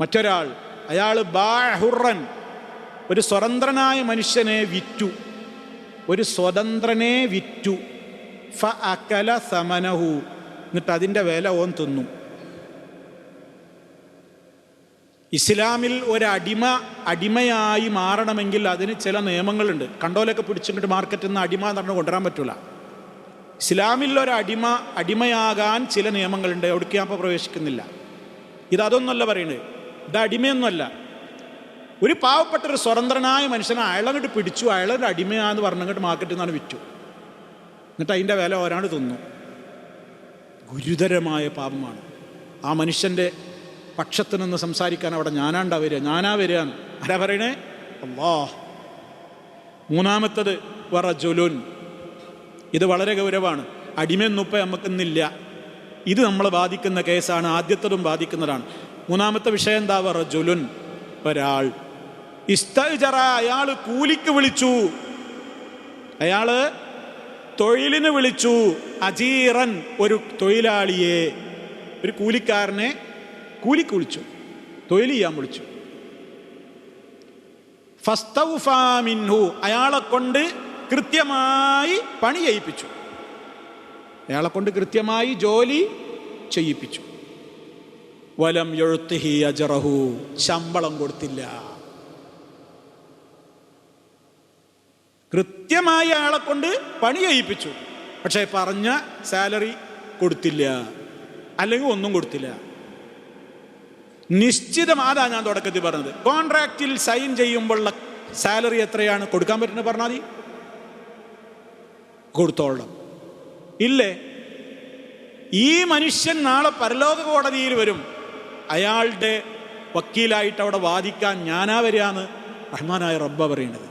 മറ്റൊരാൾ, അയാൾ ബാഅ ഹുർറൻ, ഒരു സ്വതന്ത്രനായ മനുഷ്യനെ വിറ്റു, ഒരു സ്വതന്ത്രനെ വിറ്റു. ഫഅകല സമനഹു, എന്നിട്ട് അതിൻ്റെ വില ഓൻ തിന്നു. ഇസ്ലാമിൽ അടിമയായി മാറണമെങ്കിൽ അതിന് ചില നിയമങ്ങളുണ്ട്. കണ്ടോലൊക്കെ പിടിച്ചിട്ട് മാർക്കറ്റിൽ നിന്ന് അടിമ എന്ന് പറഞ്ഞ് കൊണ്ടുവരാൻ പറ്റൂല. ഇസ്ലാമിൽ അടിമയാകാൻ ചില നിയമങ്ങളുണ്ട്. എവിടേക്ക് ഞാൻ ഇപ്പോൾ പ്രവേശിക്കുന്നില്ല. ഇതൊന്നുമല്ല പറയുന്നത്, ഇത് അടിമയൊന്നുമല്ല. ഒരു പാവപ്പെട്ടൊരു സ്വതന്ത്രനായ മനുഷ്യനെ അയാളങ്ങോട്ട് പിടിച്ചു, അയാളൊരു അടിമയാന്ന് പറഞ്ഞങ്ങോട്ട് മാർക്കറ്റിൽ നിന്നാണ് വിറ്റു. എന്നിട്ട് അതിൻ്റെ വില ഒരാൾ തിന്നു. ഗുരുതരമായ പാപമാണ്. ആ മനുഷ്യൻ്റെ പക്ഷത്ത് നിന്ന് സംസാരിക്കാൻ അവിടെ ഞാനാ വരിക. ആരാ പറയണേ? അല്ലാഹ്. 3-ാമത്തത് വറജുലുൻ, ഇത് വളരെ ഗൗരവമാണ്. അടിമയൊന്നും ഇപ്പം നമുക്കിന്നില്ല. ഇത് നമ്മളെ ബാധിക്കുന്ന കേസാണ്. ആദ്യത്തതും ബാധിക്കുന്നതാണ്. 3-ാമത്തെ വിഷയം എന്താ? വറജുലുൻ, ഒരാൾ, ഇസ്തഅ്ജറ, അയാൾ കൂലിക്ക് വിളിച്ചു, അയാൾ തൊഴിലിന് വിളിച്ചു. അജീറൻ, ഒരു തൊഴിലാളിയെ, ഒരു കൂലിക്കാരനെ കൂലിക്ക് വിളിച്ചു, തൊഴിൽ ചെയ്യാൻ വിളിച്ചു. ഫസ്തൗഫാ മിൻഹു, അയാളെ കൊണ്ട് കൃത്യമായി പണി ചെയ്യിപ്പിച്ചു, അയാളെ കൊണ്ട് കൃത്യമായി ജോലി ചെയ്യിപ്പിച്ചു. വലം യുഅ്തിഹി അജ്റഹു, ശമ്പളം കൊടുത്തില്ല. കൃത്യമായി അയാളെ കൊണ്ട് പണി ചെയ്യിപ്പിച്ചു, പക്ഷേ പറഞ്ഞ സാലറി കൊടുത്തില്ല, അല്ലെങ്കിൽ ഒന്നും കൊടുത്തില്ല. നിശ്ചിതം, അതാ ഞാൻ തുടക്കത്തിൽ പറഞ്ഞത്. കോൺട്രാക്റ്റിൽ സൈൻ ചെയ്യുമ്പോഴുള്ള സാലറി എത്രയാണ് കൊടുക്കാൻ പറ്റുന്നത് പറഞ്ഞാൽ മതി, കൊടുത്തോളണം. ഇല്ലേ? ഈ മനുഷ്യൻ നാളെ പരലോക കോടതിയിൽ വരും. അയാളുടെ വക്കീലായിട്ട് അവിടെ വാദിക്കാൻ ഞാനാ വരികയെന്ന് റഹ്മാനായ റബ്ബ പറയുന്നത്.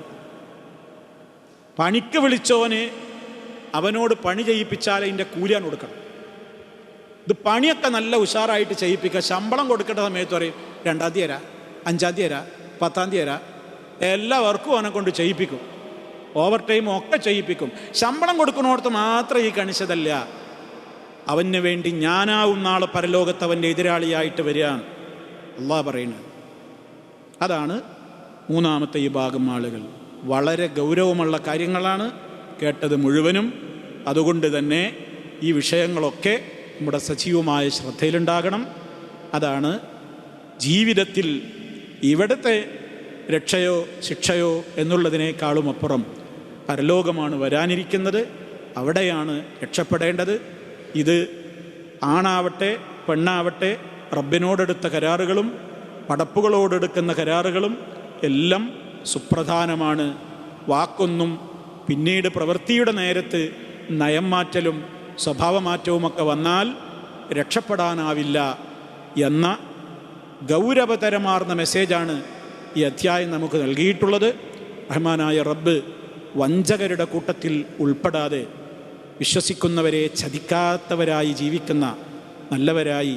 പണിക്ക് വിളിച്ചവന് അവനോട് പണി ചെയ്യിപ്പിച്ചാൽ അതിൻ്റെ കൂലിയാണ് കൊടുക്കണം. ഇത് പണിയൊക്കെ നല്ല ഉഷാറായിട്ട് ചെയ്യിപ്പിക്കുക. ശമ്പളം കൊടുക്കേണ്ട സമയത്ത് പറയും 2-ാം തീയതി തരാം, 5-ാം തീയതി തരാം, 10-ാം തീയതി തരാം. എല്ലാ വർക്കും അവനെ കൊണ്ട് ചെയ്യിപ്പിക്കും, ഓവർ ടൈമും ഒക്കെ ചെയ്യിപ്പിക്കും. ശമ്പളം കൊടുക്കുന്നിടത്ത് മാത്രം ഈ കണിശതല്ല. അവന് വേണ്ടി ഞാനാവും നാളെ പരലോകത്ത് അവൻ്റെ എതിരാളിയായിട്ട് വരിക അല്ലാഹ് പറയുന്നത്. അതാണ് മൂന്നാമത്തെ ഈ ഭാഗം ആളുകൾ. വളരെ ഗൗരവമുള്ള കാര്യങ്ങളാണ് കേട്ടത് മുഴുവനും. അതുകൊണ്ട് തന്നെ ഈ വിഷയങ്ങളൊക്കെ നമ്മുടെ സജീവമായ ശ്രദ്ധയിലുണ്ടാകണം. അതാണ് ജീവിതത്തിൽ ഇവിടുത്തെ രക്ഷയോ ശിക്ഷയോ എന്നുള്ളതിനേക്കാളും അപ്പുറം പരലോകമാണ് വരാനിരിക്കുന്നത്. അവിടെയാണ് രക്ഷപ്പെടേണ്ടത്. ഇത് ആണാവട്ടെ പെണ്ണാവട്ടെ റബ്ബിനോടെടുത്ത കരാറുകളും പടപ്പുകളോടെടുക്കുന്ന കരാറുകളും എല്ലാം സുപ്രധാനമാണ്. വാക്കൊന്നും പിന്നീട് പ്രവൃത്തിയുടെ നേരത്ത് നയം മാറ്റലും സ്വഭാവമാറ്റവുമൊക്കെ വന്നാൽ രക്ഷപ്പെടാനാവില്ല എന്ന ഗൗരവതരമാർന്ന മെസ്സേജാണ് ഈ അധ്യായം നമുക്ക് നൽകിയിട്ടുള്ളത്. റഹ്മാനായ റബ്ബ് വഞ്ചകരുടെ കൂട്ടത്തിൽ ഉൾപ്പെടാതെ വിശ്വസിക്കുന്നവരെ ചതിക്കാത്തവരായി ജീവിക്കുന്ന നല്ലവരായി,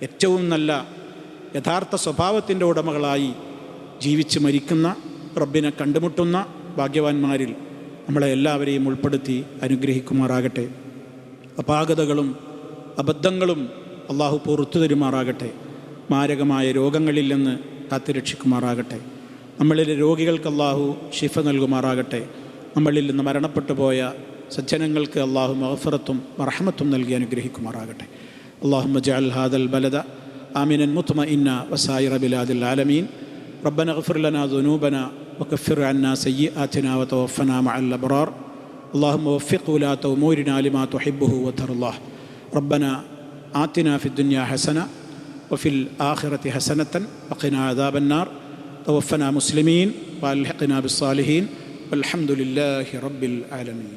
ഏറ്റവും നല്ല യഥാർത്ഥ സ്വഭാവത്തിൻ്റെ ഉടമകളായി ജീവിച്ച് മരിക്കുന്ന റബ്ബിനെ കണ്ടുമുട്ടുന്ന ഭാഗ്യവാന്മാരിൽ നമ്മളെ എല്ലാവരെയും ഉൾപ്പെടുത്തി അനുഗ്രഹിക്കുമാറാകട്ടെ. അപാകതകളും അബദ്ധങ്ങളും അള്ളാഹു പുറത്തു തരുമാറാകട്ടെ. മാരകമായ രോഗങ്ങളിൽ നിന്ന് കാത്തുരക്ഷിക്കുമാറാകട്ടെ. നമ്മളിലെ രോഗികൾക്ക് അള്ളാഹു ഷിഫ നൽകുമാറാകട്ടെ. നമ്മളിൽ നിന്ന് മരണപ്പെട്ടു പോയ സജ്ജനങ്ങൾക്ക് അള്ളാഹു മഗ്ഫിറത്തും റഹ്മത്തും നൽകി അനുഗ്രഹിക്കുമാറാകട്ടെ. അല്ലാഹുമ്മ ജഅൽ ഹാദൽ ബലദ ആമിനൻ മുത്മഇന്ന വസായിറ ബിലാദിൽ ആലമീൻ. റബ്ബന ഇഗ്ഫിർ ലനാ ദുനൂബന വകഫിർ അന്നാ സയ്യിആതിനാ വതവഫനാ മഅൽ അബ്റാർ. അല്ലാഹുമ്മ വഫിഖ് ഉലാത ഉമൂരിനാ ലിമാ തുഹിബ്ബുഹു വതർളാഹ്. റബ്ബന ആതിനാ ഫിദ്ദുനിയാ ഹസന വഫിൽ ആഖിറതി ഹസനതൻ വഖിനാ അദാബന്നാർ. തവഫനാ മുസ്ലിമീൻ വഅൽഹിഖ്നാ ബിസ്സാലിഹീൻ വൽഹംദുലില്ലാഹി റബ്ബിൽ ആലമീൻ.